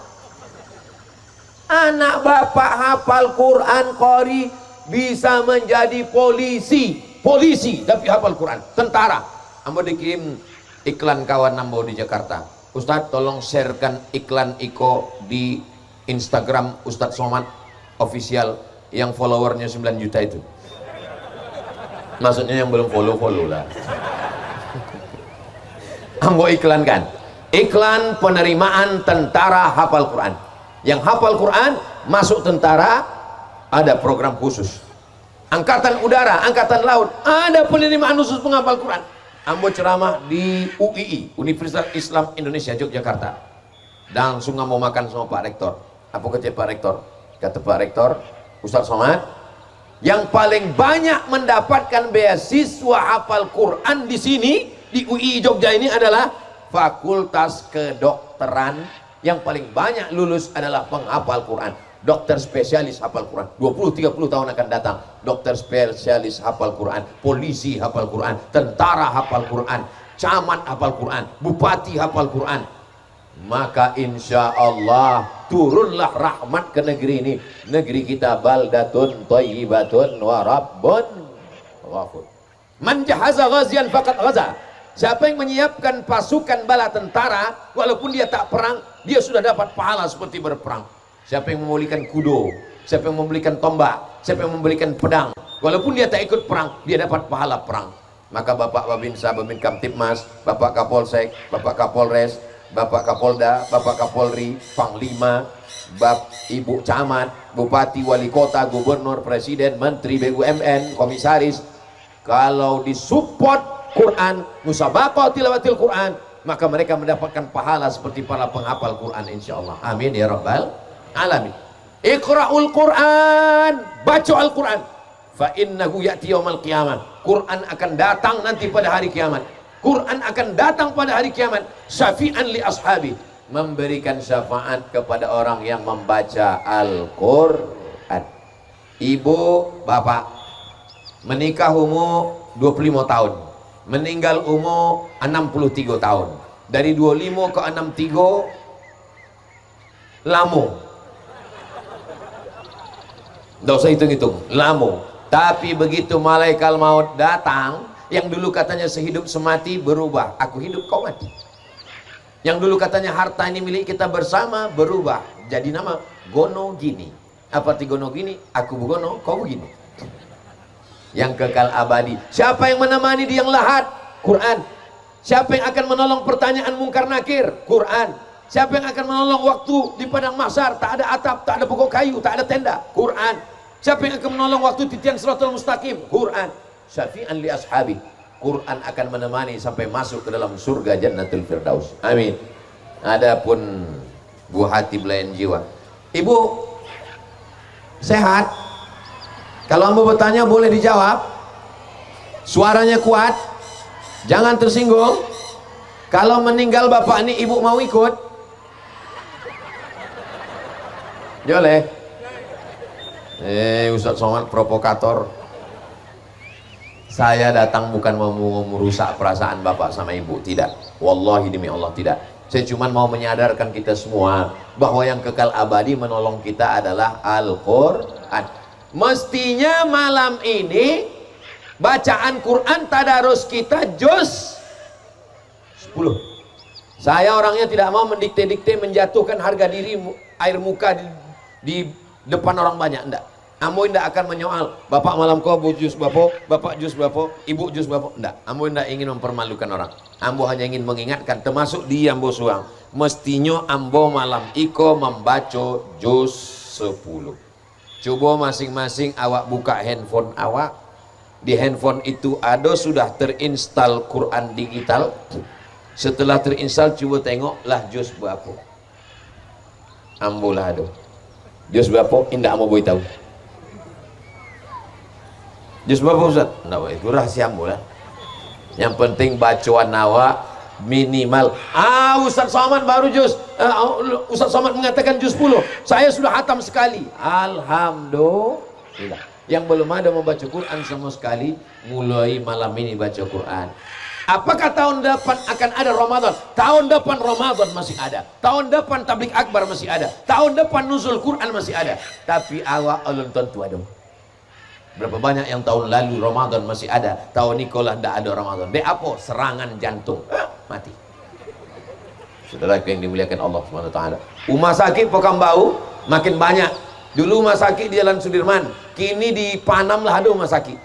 Anak bapak hafal Quran, qori, bisa menjadi polisi tapi hafal Quran, tentara. Ambo dikirim iklan kawan ambo di Jakarta. Ustadz tolong sharekan iklan Iko di Instagram Ustadz Somad official yang followernya 9 juta itu. Maksudnya yang belum follow lah. Ambo iklankan iklan penerimaan tentara hafal Quran. Yang hafal Quran masuk tentara, ada program khusus. Angkatan udara, angkatan laut, ada penerimaan khusus penghafal Quran. Ambo ceramah di UII, Universitas Islam Indonesia Yogyakarta. Langsung mau makan sama Pak Rektor. Apa kata Pak Rektor? Kata Pak Rektor, Ustaz Somad, yang paling banyak mendapatkan beasiswa hafal Quran di sini di UII Jogja ini adalah Fakultas Kedokteran. Yang paling banyak lulus adalah penghafal Quran. Dokter spesialis hafal Quran 20-30 tahun akan datang. Dokter spesialis hafal Quran, polisi hafal Quran, tentara hafal Quran, camat hafal Quran, bupati hafal Quran. maka insya Allah turunlah rahmat ke negeri ini. Negeri kita baldatun thayyibatun wa rabbun ghafur. Man jahaza ghazian faqad ghaza. Siapa yang menyiapkan pasukan bala tentara, walaupun dia tak perang, dia sudah dapat pahala seperti berperang. Siapa yang membelikan kudo, siapa yang membelikan tombak, siapa yang membelikan pedang, walaupun dia tak ikut perang, dia dapat pahala perang. Maka Bapak Babinsa, Babin Kamtipmas, Bapak Kapolsek, Bapak Kapolres, Bapak Kapolda, Bapak Kapolri, Panglima, Ibu Camat, Bupati, Wali Kota, Gubernur, Presiden, Menteri, BUMN, Komisaris, kalau disupport Quran, musabaqah tilawatil Quran, maka mereka mendapatkan pahala seperti para penghafal Quran insyaallah. Amin ya rabbal alamin. Iqra'ul Quran, baca Al-Quran, fa innahu ya'ti yaumal qiyamah. Quran akan datang nanti pada hari kiamat. Quran akan datang pada hari kiamat, syafi'an li ashabi, memberikan syafaat kepada orang yang membaca Al-Quran. Ibu, bapak menikah umur 25 tahun, meninggal umur 63 tahun. Dari 25 ke 63 lama. Tidak usah hitung-hitung, lama. Tapi begitu malaikat maut datang, yang dulu katanya sehidup semati berubah, aku hidup kau mati. Yang dulu katanya harta ini milik kita bersama berubah jadi nama Gono Gini. Apa arti Gono Gini? Aku begono, kau begini. Yang kekal abadi. Siapa yang menemani di yang lahat? Quran. Siapa yang akan menolong pertanyaan mungkar nakir? Quran. Siapa yang akan menolong waktu di padang mahsyar, tak ada atap, tak ada pokok kayu, tak ada tenda? Quran. Siapa yang akan menolong waktu titian siratal mustaqim? Quran. Syafi'an li ashabi. Quran akan menemani sampai masuk ke dalam surga Jannatul Firdaus. Amin. Adapun Bu Hati belayan jiwa, Ibu sehat? Kalau Ambo bertanya boleh dijawab. Suaranya kuat, jangan tersinggung. Kalau meninggal bapak ini ibu mau ikut? Boleh. Ustaz Somad provokator. Saya datang bukan mau merusak perasaan bapak sama ibu, tidak. Wallahi demi Allah tidak. Saya cuma mau menyadarkan kita semua bahwa yang kekal abadi menolong kita adalah Al-Quran. Mestinya malam ini bacaan Quran tadarus kita juz 10. Saya orangnya tidak mau mendikte-dikte menjatuhkan harga diri air muka di depan orang banyak, enggak. Ambo tidak akan menyoal, bapak malam kau juz bapak juz berapa, ibu juz berapa, enggak. Ambo tidak ingin mempermalukan orang. Ambo hanya ingin mengingatkan, termasuk di Ambo Suang, mestinya Ambo malam iko membaca juz 10. Coba masing-masing awak buka handphone awak. Di handphone itu ada sudah terinstall Quran digital. Setelah terinstall coba tengoklah juz berapa. Ambo lah ada. Juz berapa? Indah Ambo boleh tahu. Juz berapa Ustaz? Nah, itu rahasia Ambo lah. Yang penting bacaan awak minimal. Ustaz Somad baru juz. Ustaz Somad mengatakan juz 10. Saya sudah hatam sekali. Alhamdulillah. Yang belum ada membaca Quran sama sekali, mulai malam ini baca Quran. Apakah tahun depan akan ada Ramadan? Tahun depan Ramadan masih ada. Tahun depan tablik akbar masih ada. Tahun depan nuzul Quran masih ada. Tapi awak belum tentu ada. Berapa banyak yang tahun lalu Ramadan masih ada, tahun ini kalau tidak ada Ramadan. Dek apa? Serangan jantung. Mati. Saudara yang dimuliakan Allah SWT. Rumah sakit Pekanbaru makin banyak. Dulu rumah sakit di Jalan Sudirman, kini di Panam lah ada rumah sakit.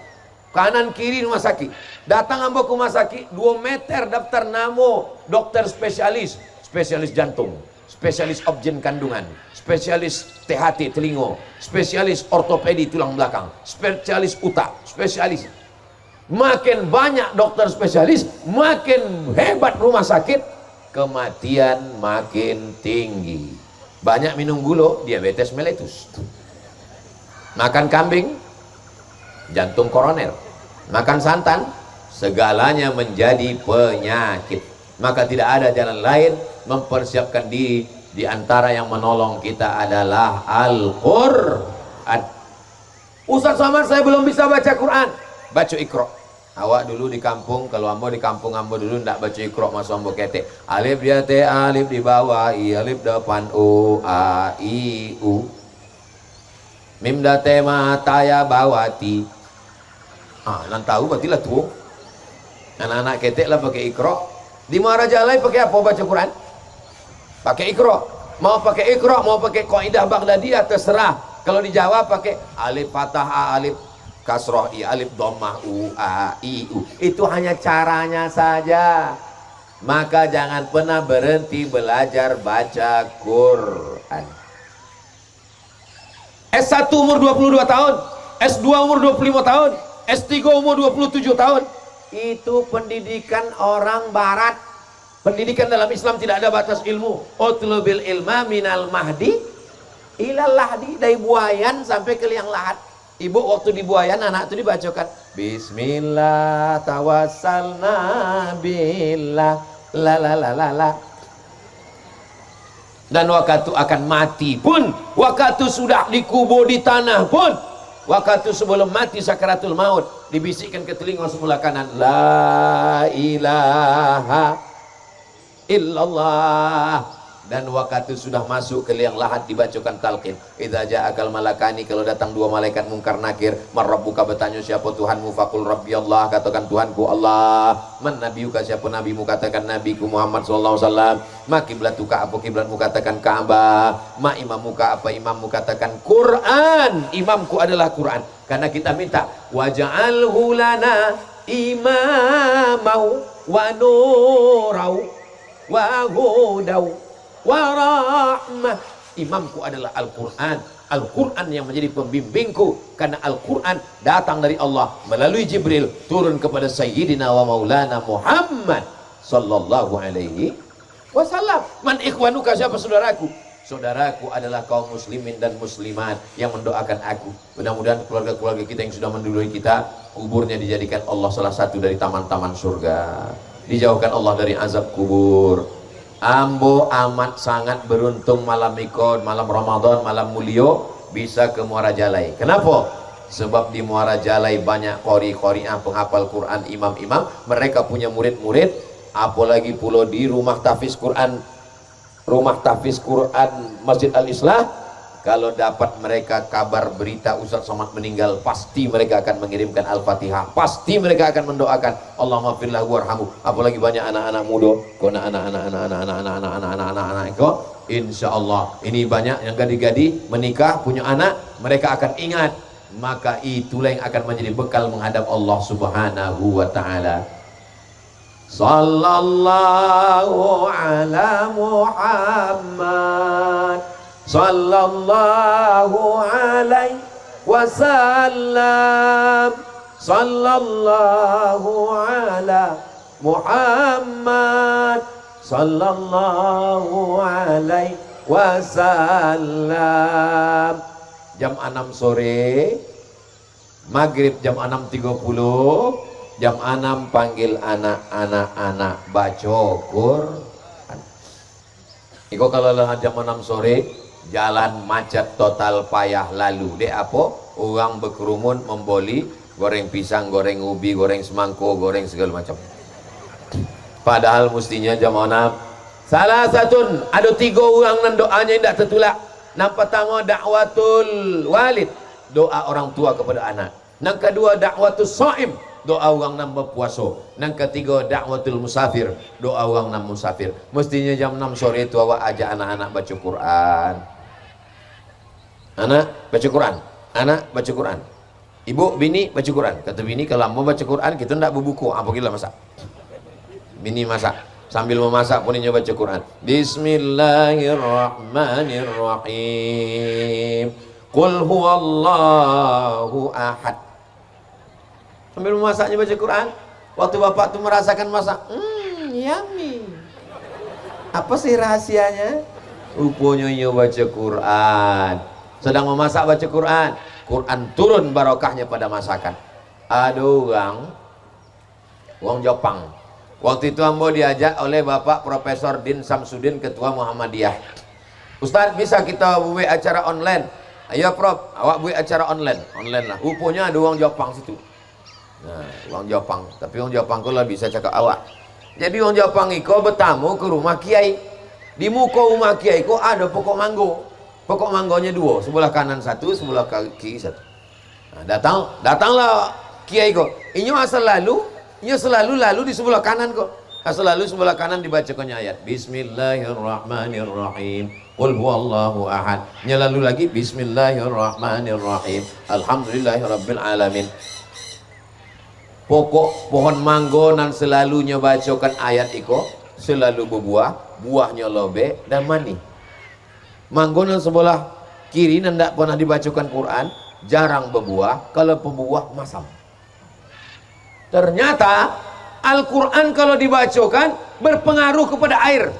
Kanan kiri rumah sakit. Datang Ambo ke rumah sakit 2 meter daftar nama dokter spesialis, spesialis jantung, spesialis objen kandungan, spesialis THT telinga, spesialis ortopedi tulang belakang, spesialis utak, spesialis. Makin banyak dokter spesialis, makin hebat rumah sakit, kematian makin tinggi. Banyak minum gula, diabetes mellitus. Makan kambing, jantung koroner. Makan santan, segalanya menjadi penyakit. Maka tidak ada jalan lain mempersiapkan diri. Di antara yang menolong kita adalah Al-Quran. Ustaz Somad saya belum bisa baca Quran. Baca Iqra. Awak dulu di kampung, kalau ambo di kampung ambo dulu ndak baca Iqra masuk ambo ketek. Alif dia te, alif di bawah, i alif depan u, a i u. Mim da te mata ya bawati. Nan tahu berarti lah tuh. Anak-anak ketek lah pakai Iqra. Di Muarajalai pakai apa baca Quran? Pakai Iqra. Mau pakai Iqra, mau pakai Qaidah Baghdadiyah terserah. Kalau di Jawa pakai alif fathah a, alif kasroh i, alif dhammah u, a i u. Itu hanya caranya saja. Maka jangan pernah berhenti belajar baca Quran. S1 umur 22 tahun, S2 umur 25 tahun, S3 umur 27 tahun. Itu pendidikan orang barat. Pendidikan dalam Islam tidak ada batas ilmu. Utlubil ilma minal mahdi ilal lahdi. Dari buayan sampai ke liang lahat. Ibu waktu di buayan anak itu dibacakan Bismillah tawassalna billah la la la la la. Dan waktu akan mati pun, waktu sudah dikubur di tanah pun, waktu sebelum mati sakaratul maut dibisikkan ke telinga sebelah kanan la ilaha illallah. Dan waktu sudah masuk ke liang lahat dibacakan talqin idza ja'akal malakani. Kalau datang dua malaikat mungkar nakir, marrabbuka, bertanya siapa Tuhanmu, faqul rabbi Allah, katakan Tuhanku Allah. Man nabiyuka, siapa nabimu, katakan nabiku Muhammad sallallahu alaihi wasallam. Ma kiblatuka, apa kiblatmu, katakan Ka'bah. Ma imamuka, apa imammu, katakan Quran. Imamku adalah Quran. Karena kita minta waja'alhu lana imamau wa nurau wa hudau warahmah. Imamku adalah Al-Quran. Al-Quran yang menjadi pembimbingku, karena Al-Quran datang dari Allah melalui Jibril turun kepada Sayyidina wa Maulana Muhammad sallallahu alaihi wasallam. Man ikhwanuka, siapa saudaraku? Saudaraku adalah kaum muslimin dan muslimat yang mendoakan aku. Mudah-mudahan keluarga-keluarga kita yang sudah mendului kita, kuburnya dijadikan Allah salah satu dari taman-taman surga, dijauhkan Allah dari azab kubur. Ambo amat sangat beruntung malam Mikod, malam Ramadan, malam Mulio bisa ke Muarajalai. Kenapa? Sebab di Muarajalai banyak qori-qori'ah, penghafal Quran, imam-imam. Mereka punya murid-murid. Apalagi pula di rumah tahfiz Quran, Masjid Al-Islah. Kalau dapat mereka kabar berita Ustaz Somad meninggal, pasti mereka akan mengirimkan Al-Fatihah, pasti mereka akan mendoakan Allahumma firlahu warhamu. Apalagi banyak anak-anak muda, kona anak-anak kok, insya Allah ini banyak yang gadi-gadi menikah punya anak, mereka akan ingat. Maka itulah yang akan menjadi bekal menghadap Allah Subhanahu wa ta'ala. Sallallahu ala Muhammad sallallahu alaihi wasallam. Sallallahu ala Muhammad sallallahu alaihi wasallam. Jam 6 sore, maghrib jam 6.30, jam 6 panggil anak-anak baca Quran. Iko kalau jam 6 sore jalan macet total, payah lalu. Dek apa? Orang berkerumun memboli, goreng pisang, goreng ubi, goreng semangko, goreng segala macam. Padahal mestinya jam 6. Salah satu ada 3 orang nan doanya tidak tertulak. Nampak pertama dakwatul walid, doa orang tua kepada anak. Yang kedua dakwatul shaim, doa orang nan berpuasa. Yang ketiga dakwatul musafir, doa orang nan musafir. Mestinya jam 6 sore itu awak ajak anak-anak baca Quran. Anak baca Quran, anak baca Quran. Ibu, bini baca Quran. Kata bini, kalau mau baca Quran kita tidak berbuku, apa kita masak? Bini masak, sambil memasak pun dia baca Quran. Bismillahirrahmanirrahim. Qul huwallahu ahad. Sambil memasaknya baca Quran. Waktu bapak tu merasakan masak, yummy. Apa sih rahasianya? Rupanya ia baca Quran. Sedang memasak baca Quran, Quran turun barokahnya pada masakan. Ada orang Jepang. Waktu itu ambo diajak oleh Bapak Profesor Din Samsudin, Ketua Muhammadiyah. Ustaz, bisa kita buat acara online? Ayo Prof, awak buat acara online. Online lah. Rupanya ada orang Jepang situ. Nah, orang Jepang, tapi orang Jepang kau lah bisa cakap awak. Jadi orang Jepang iko bertamu ke rumah kiai. Di muka rumah kiai ko ada pokok manggo. Pokok manggonya dua, sebelah kanan satu, sebelah kiri satu. Nah, datanglah kiai ko. Inyo selalu lalu di sebelah kanan ko. Selalu sebelah kanan dibacakannya ayat Bismillahirrahmanirrahim. Qul huwallahu ahad. Lalu lagi Bismillahirrahmanirrahim. Alhamdulillahirabbil alamin. Pokok pohon manggo nan selalunya bacakan ayat iko selalu berbuah, buahnya lobe dan manis. Manggo nan sebelah kiri nan tidak pernah dibacakan Quran, jarang berbuah, kalau berbuah masam. Ternyata Al-Quran kalau dibacakan berpengaruh kepada air.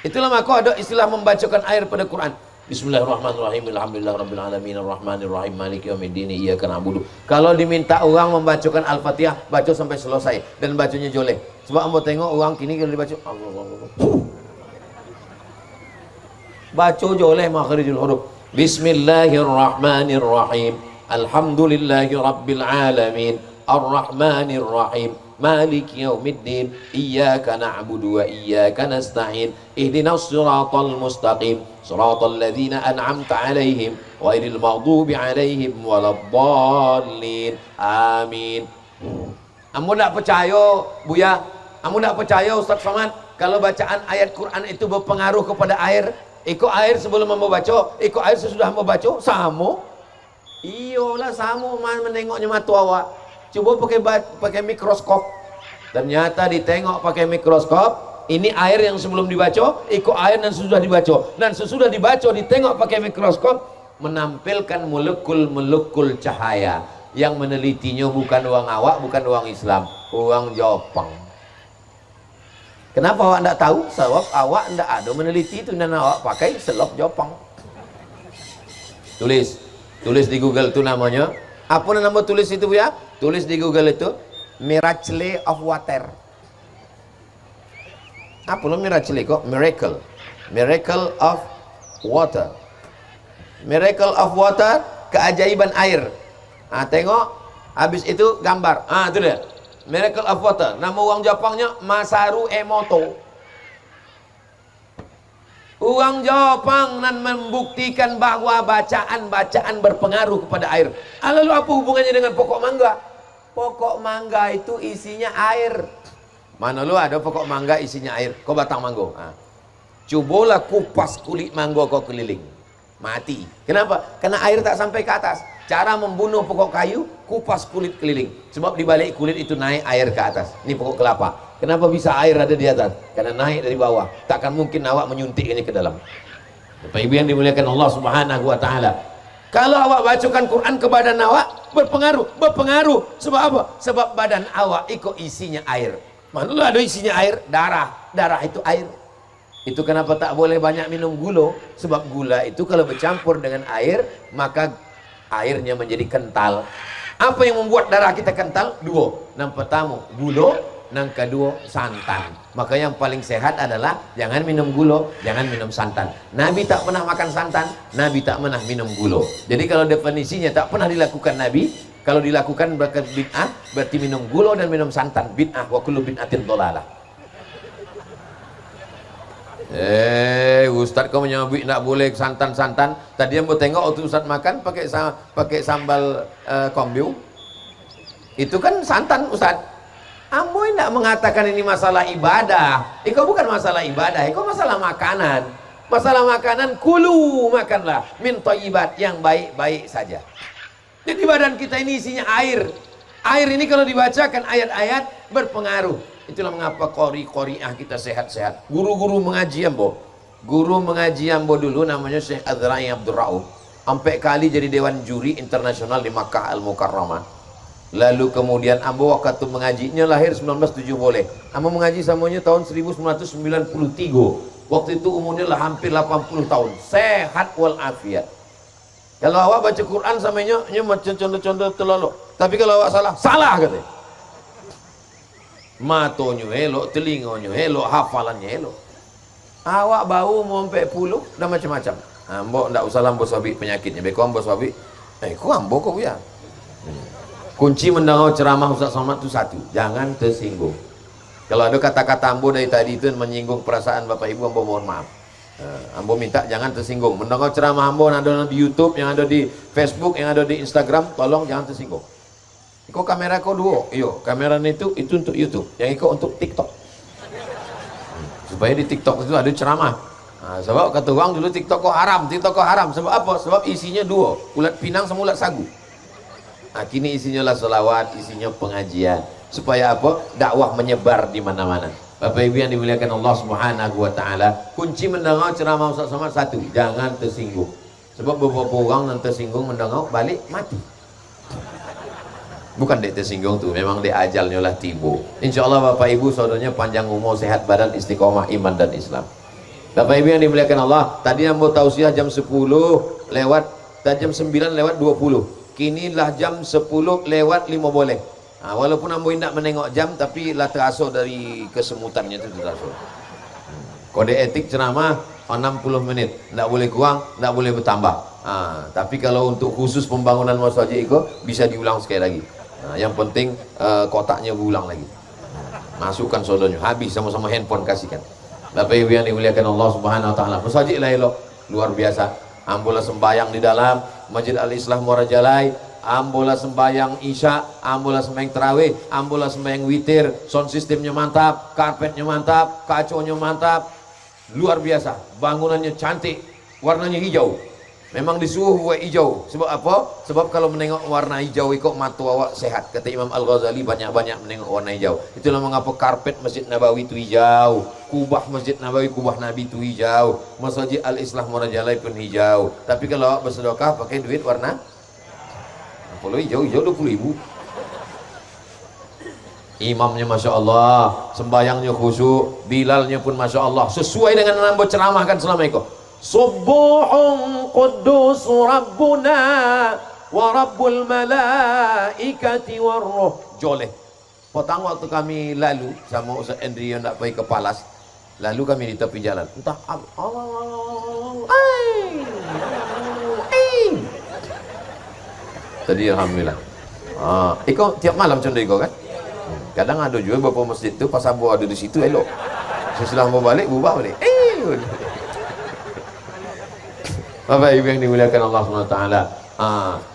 Itulah maka ada istilah membacakan air pada Quran. Bismillahirrahmanirrahim. Alhamdulillahirabbil alamin arrahmanirrahim maliki yaumiddin iyyaka na'budu. Kalau diminta orang membacakan Al-Fatihah, baca sampai selesai dan bacanya joleh. Sebab ambo tengok orang kini kalau dibaca baca joleh makhrijul huruf. Bismillahirrahmanirrahim. Alhamdulillahirabbil alamin arrahmanirrahim maliki yaumiddin iyyaka na'budu wa iyyaka nasta'in ihdinas siratal mustaqim siratal ladzina an'amta 'alaihim ghairil maghdubi 'alaihim waladdallin amin. Amu tak percaya Buya, amu tak percaya Ustaz Somad kalau bacaan ayat Quran itu berpengaruh kepada air? Ikut air sebelum membaca, ikut air sesudah membaca sama? Iyalah sama, menengoknya mata awak. Coba pakai mikroskop. Ternyata ditengok pakai mikroskop, ini air yang sebelum dibaca, ikut air dan sesudah dibaca. Dan sesudah dibaca ditengok pakai mikroskop, menampilkan molekul-molekul cahaya. Yang menelitinya bukan orang awak, bukan orang Islam, orang Jepang. Kenapa awak tidak tahu? Sebab awak tidak ada meneliti itu dan awak pakai selop Jepang. Tulis di Google itu namanya. Apa nama tulis itu ya? Tulis di Google itu Miracle of Water. Apa lo miracle kok? Miracle of Water. Miracle of Water, keajaiban air. Tengok, habis itu gambar. Itu dia. Miracle of Water. Nama orang Jepangnya Masaru Emoto. Orang Jepang nan membuktikan bahwa bacaan-bacaan berpengaruh kepada air. Lalu apa hubungannya dengan pokok mangga? Pokok mangga itu isinya air. Mana lu ada pokok mangga isinya air? Kau batang manggo. Cobalah kupas kulit manggo kau keliling. Mati. Kenapa? Karena air tak sampai ke atas. Cara membunuh pokok kayu, kupas kulit keliling. Sebab di balik kulit itu naik air ke atas. Ini pokok kelapa. Kenapa bisa air ada di atas? Karena naik dari bawah. Takkan mungkin awak menyuntiknya ke dalam. Bapak Ibu yang dimuliakan Allah Subhanahu wa taala. Kalau awak bacakan Quran ke badan awak, berpengaruh. Sebab apa? Sebab badan awak ikut isinya air. Mana ada isinya air? Darah. Darah itu air. Itu kenapa tak boleh banyak minum gula? Sebab gula itu kalau bercampur dengan air, maka airnya menjadi kental. Apa yang membuat darah kita kental? Dua. Yang pertama gula, yang kedua santan. Maka yang paling sehat adalah jangan minum gula, jangan minum santan. Nabi tak pernah makan santan, Nabi tak pernah minum gula. Jadi kalau definisinya tak pernah dilakukan Nabi, kalau dilakukan berarti bid'ah, berarti minum gula dan minum santan. Bid'ah wa kullu bid'atin dhalalah. Ustaz kau menyebut tak boleh santan-santan. Tadi yang mau tengok waktu Ustaz makan pakai sambal kombiu. Itu kan santan Ustaz. Ambo tidak mengatakan ini masalah ibadah. Itu bukan masalah ibadah, itu masalah makanan. Masalah makanan, kulu, makanlah min thayyibat, yang baik-baik saja. Jadi badan kita ini isinya air. Air ini kalau dibacakan ayat-ayat berpengaruh. Itulah mengapa qori-qoriah kita sehat-sehat. Guru-guru mengaji ambo. Guru mengaji ambo dulu namanya Syekh Azra'i Abdul Rauf. Sampai kali jadi dewan juri internasional di Makkah Al-Mukarramah. Lalu kemudian ambo waktu mengajinya lahir 1970 boleh. Ambo mengaji samanya tahun 1993. Waktu itu umurnya lah hampir 80 tahun. Sehat walafiat. Kalau awak baca Quran samanya macam contoh-contoh terlalu. Tapi kalau awak salah katanya. Matonya elok, telinganya elok, hafalannya elok. Awak bau mompek puluh dan macam-macam. Ambo ndak usah lambo sabi penyakitnya. Beko ambo sabi. Kok ambo kok ya? Kunci mendengar ceramah Ustaz Somad itu satu, jangan tersinggung. Kalau ada kata-kata ambo dari tadi itu menyinggung perasaan Bapak Ibu, ambo mohon maaf. Ambo minta jangan tersinggung. Mendengar ceramah ambo yang ada di YouTube, yang ada di Facebook, yang ada di Instagram, tolong jangan tersinggung. Iko kamera ko dua, iyo kamera itu untuk YouTube, yang iko untuk TikTok. Supaya di TikTok itu ada ceramah. Sebab kata orang dulu TikTok kok haram, TikTok kok haram. Sebab apa? Sebab isinya dua, ulat pinang sama ulat sagu. Kini isinya lah selawat, isinya pengajian. Supaya apa? Dakwah menyebar di mana-mana. Bapak Ibu yang dimuliakan Allah Subhanahu wa taala, kunci mendengar ceramah Ustaz Somad satu, jangan tersinggung. Sebab beberapa orang yang tersinggung mendengar balik mati. Bukan dia tersinggung tuh, memang dia ajalnya lah tiba. Insyaallah Bapak Ibu saudaranya panjang umur, sehat badan, istiqomah iman dan Islam. Bapak Ibu yang dimuliakan Allah, tadi yang mau tausiah jam 10 lewat, jam 9 lewat 20. Kini lah jam 10 lewat 5 boleh. Walaupun ambo tidak menengok jam, tapi lah terasa dari kesemutannya itu terasa. Kode etik ceramah 60 menit, tidak boleh kurang, tidak boleh bertambah. Tapi kalau untuk khusus pembangunan masjid itu bisa diulang sekali lagi. Yang penting kotaknya berulang lagi. Masukkan saudaranya, habis sama-sama handphone kasihkan. Bapak Ibu yang dimuliakan Allah Subhanahu wa taala, masjid lah elok, luar biasa. Ambolah sembahyang di dalam Masjid Al-Islah Muara Jalai, ambolah sembahyang Isya, ambolah sembahyang tarawih, ambolah sembahyang witir, sound systemnya mantap, karpetnya mantap, kaconya mantap, luar biasa. Bangunannya cantik, warnanya hijau. Memang disuruh buat hijau. Sebab apa? Sebab kalau menengok warna hijau ikut mata awak sehat. Kata Imam Al-Ghazali, banyak-banyak menengok warna hijau. Itulah mengapa karpet Masjid Nabawi itu hijau, kubah Masjid Nabawi, kubah Nabi itu hijau, Masjid Al-Islah Muara Jalai pun hijau. Tapi kalau awak bersedekah pakai duit warna kalau hijau 20.000. Imamnya Masya Allah, sembayangnya khusyuk, Bilalnya pun Masya Allah, sesuai dengan yang nampak ceramahkan selama itu. Subuhun Quddus Rabbuna wa Rabbul Malaikati Warruh. Joleh. Potang waktu kami lalu sama Ustaz Andri yang nak pergi ke Palas, lalu kami di tepi jalan. Entah tadi alhamdulillah. Iko tiap malam macam iko kan? Kadang ada juga beberapa masjid tu pas ambo ada di situ elok. Sesudah mau balik, bubar balik. Bapak Ibu yang dimuliakan Allah SWT,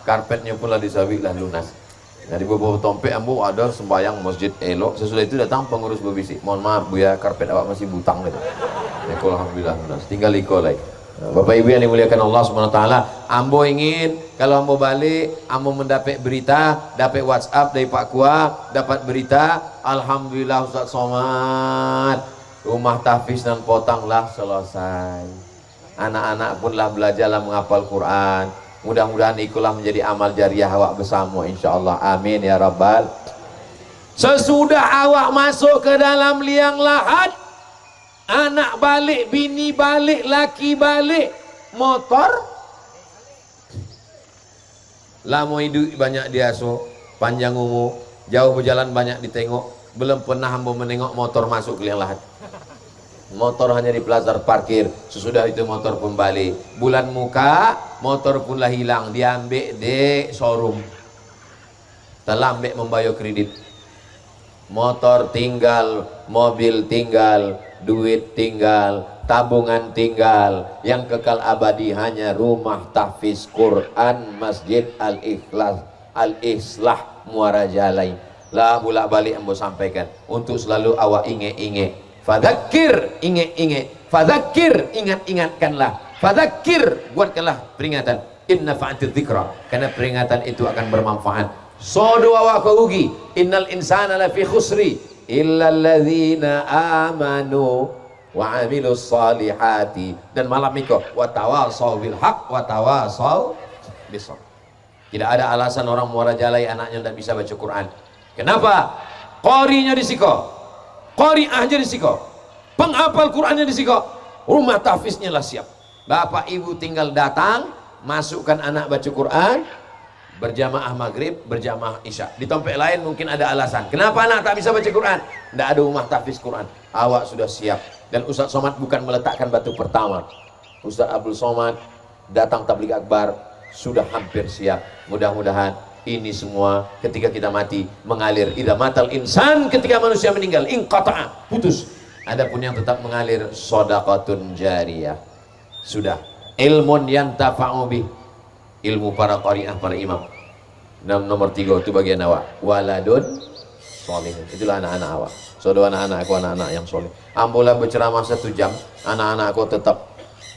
karpetnya pun lah disabik lah lunas. Dari beberapa tompek ambo ada sembahyang masjid elok. Sesudah itu datang pengurus berbisik, mohon maaf Bu ya, karpet awak masih butang gitu. Alhamdulillah lunas, tinggal iko lagi. Bapak Ibu yang dimuliakan Allah SWT, ambo ingin kalau ambo balik, ambo mendapat berita, dapat WhatsApp dari Pak Kua, dapat berita, alhamdulillah Ustaz Somad, rumah tahfiz dan potang lah selesai. Anak-anak pun lah belajarlah menghafal Quran. Mudah-mudahan ikulah menjadi amal jariah awak bersama insyaallah. Amin ya rabbal. Sesudah awak masuk ke dalam liang lahat, anak balik, bini balik, laki balik, motor lama hidup banyak diasuh, panjang umur, jauh berjalan banyak ditengok, belum pernah hamba menengok motor masuk ke liang lahat. Motor hanya di plaza parkir, sesudah itu motor pun balik. Bulan muka, motor pun lah hilang, diambil di showroom. Terlambat membayar kredit. Motor tinggal, mobil tinggal, duit tinggal, tabungan tinggal. Yang kekal abadi hanya rumah tahfiz Quran Masjid Al-Islah Muara Jalai. Lah bolak balik ambo sampaikan untuk selalu awak ingat-ingat. Fadzakir, ingat-ingat. Fadzakir, ingat-ingatkanlah. Fadzakir, buatkanlah peringatan. Inna fa'atid dzikra, karena peringatan itu akan bermanfaat. Sodo awak rugi. Innal insana lafi khusri illa alladzina amanu wa amilus salihati. Dan malam itu wa tawasaw bil haq wa tawasaw bis sabr. Tidak ada alasan orang Muara Jalai anaknya tidak bisa baca Quran. Kenapa? Qorinya disiko, qori'ahnya disiko, penghafal Qurannya disiko, rumah tahfiznya lah siap. Bapak ibu tinggal datang, masukkan anak baca Quran, berjamaah maghrib, berjamaah isya. Di tempat lain mungkin ada alasan, kenapa anak tak bisa baca Quran? Tidak ada rumah tahfiz Quran. Awak sudah siap. Dan Ustaz Somad bukan meletakkan batu pertama. Ustaz Abdul Somad datang tabligh akbar, sudah hampir siap. Mudah-mudahan ini semua ketika kita mati mengalir. Idza matal insan, ketika manusia meninggal, inqata'a, putus. Adapun yang tetap mengalir, shadaqatun jariyah. Sudah. Ilmun yantafa'u bih, ilmu para qari'ah, para imam. Nomor 3 itu bagian awak. Waladun soleh, itulah anak-anak awak. Saudara anak-anak aku, anak-anak yang soleh. Ambolah berceramah 1 jam, anak-anak aku tetap,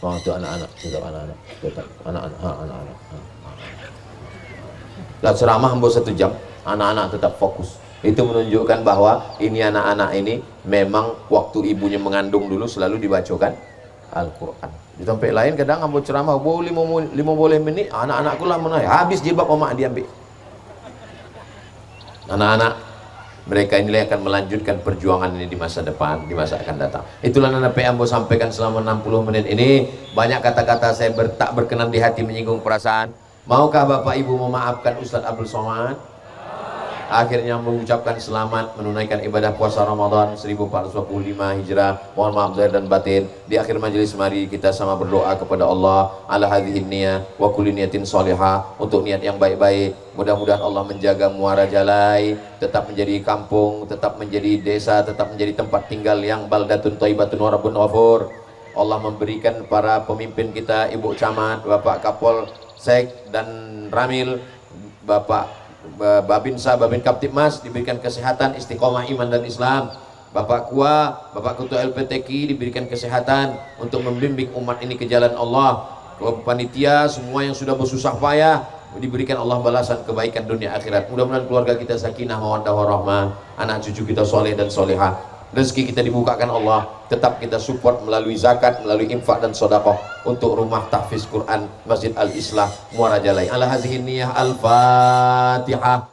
oh itu anak-anak, tetap anak-anak, tetap anak-anak. Lah ceramah ambo 1 jam, anak-anak tetap fokus. Itu menunjukkan bahwa ini anak-anak ini memang waktu ibunya mengandung dulu selalu dibacakan Al-Quran. Di tempat lain kadang ambo ceramah, boleh 5 menit, anak-anakku lah menaik, habis jilbab omak diambil. Anak-anak mereka inilah yang akan melanjutkan perjuangan ini di masa depan, di masa akan datang. Itulah nana ambo sampaikan selama 60 menit ini. Banyak kata-kata saya tak berkenan di hati, menyinggung perasaan. Maukah Bapak Ibu memaafkan Ustadz Abdul Somad? Akhirnya mengucapkan selamat menunaikan ibadah puasa Ramadan 1445 Hijrah. Mohon maaf zahir dan batin. Di akhir majelis mari kita sama berdoa kepada Allah ala hadhihin niyah wa kulli niyatin shalihah, untuk niat yang baik-baik. Mudah-mudahan Allah menjaga Muara Jalai tetap menjadi kampung, tetap menjadi desa, tetap menjadi tempat tinggal yang baldatun thayyibatun wa rabbun ghafur. Allah memberikan para pemimpin kita, Ibu Camat, Bapak Kapol Sek dan Ramil, Bapak Babinsa, Babin Kaptipmas diberikan kesehatan, istiqomah iman dan Islam. Bapak Kua, Bapak Ketua LPTQ diberikan kesehatan untuk membimbing umat ini ke jalan Allah. Panitia semua yang sudah bersusah payah diberikan Allah balasan kebaikan dunia akhirat. Mudah-mudahan keluarga kita sakinah mawaddah warahmah, anak cucu kita soleh dan solehah. Rezeki kita dibukakan Allah, tetap kita support melalui zakat, melalui infak dan sedekah untuk rumah tahfiz Quran Masjid Al-Islah Muara Jalai. Ala hazihi niyah, Al-Fatihah.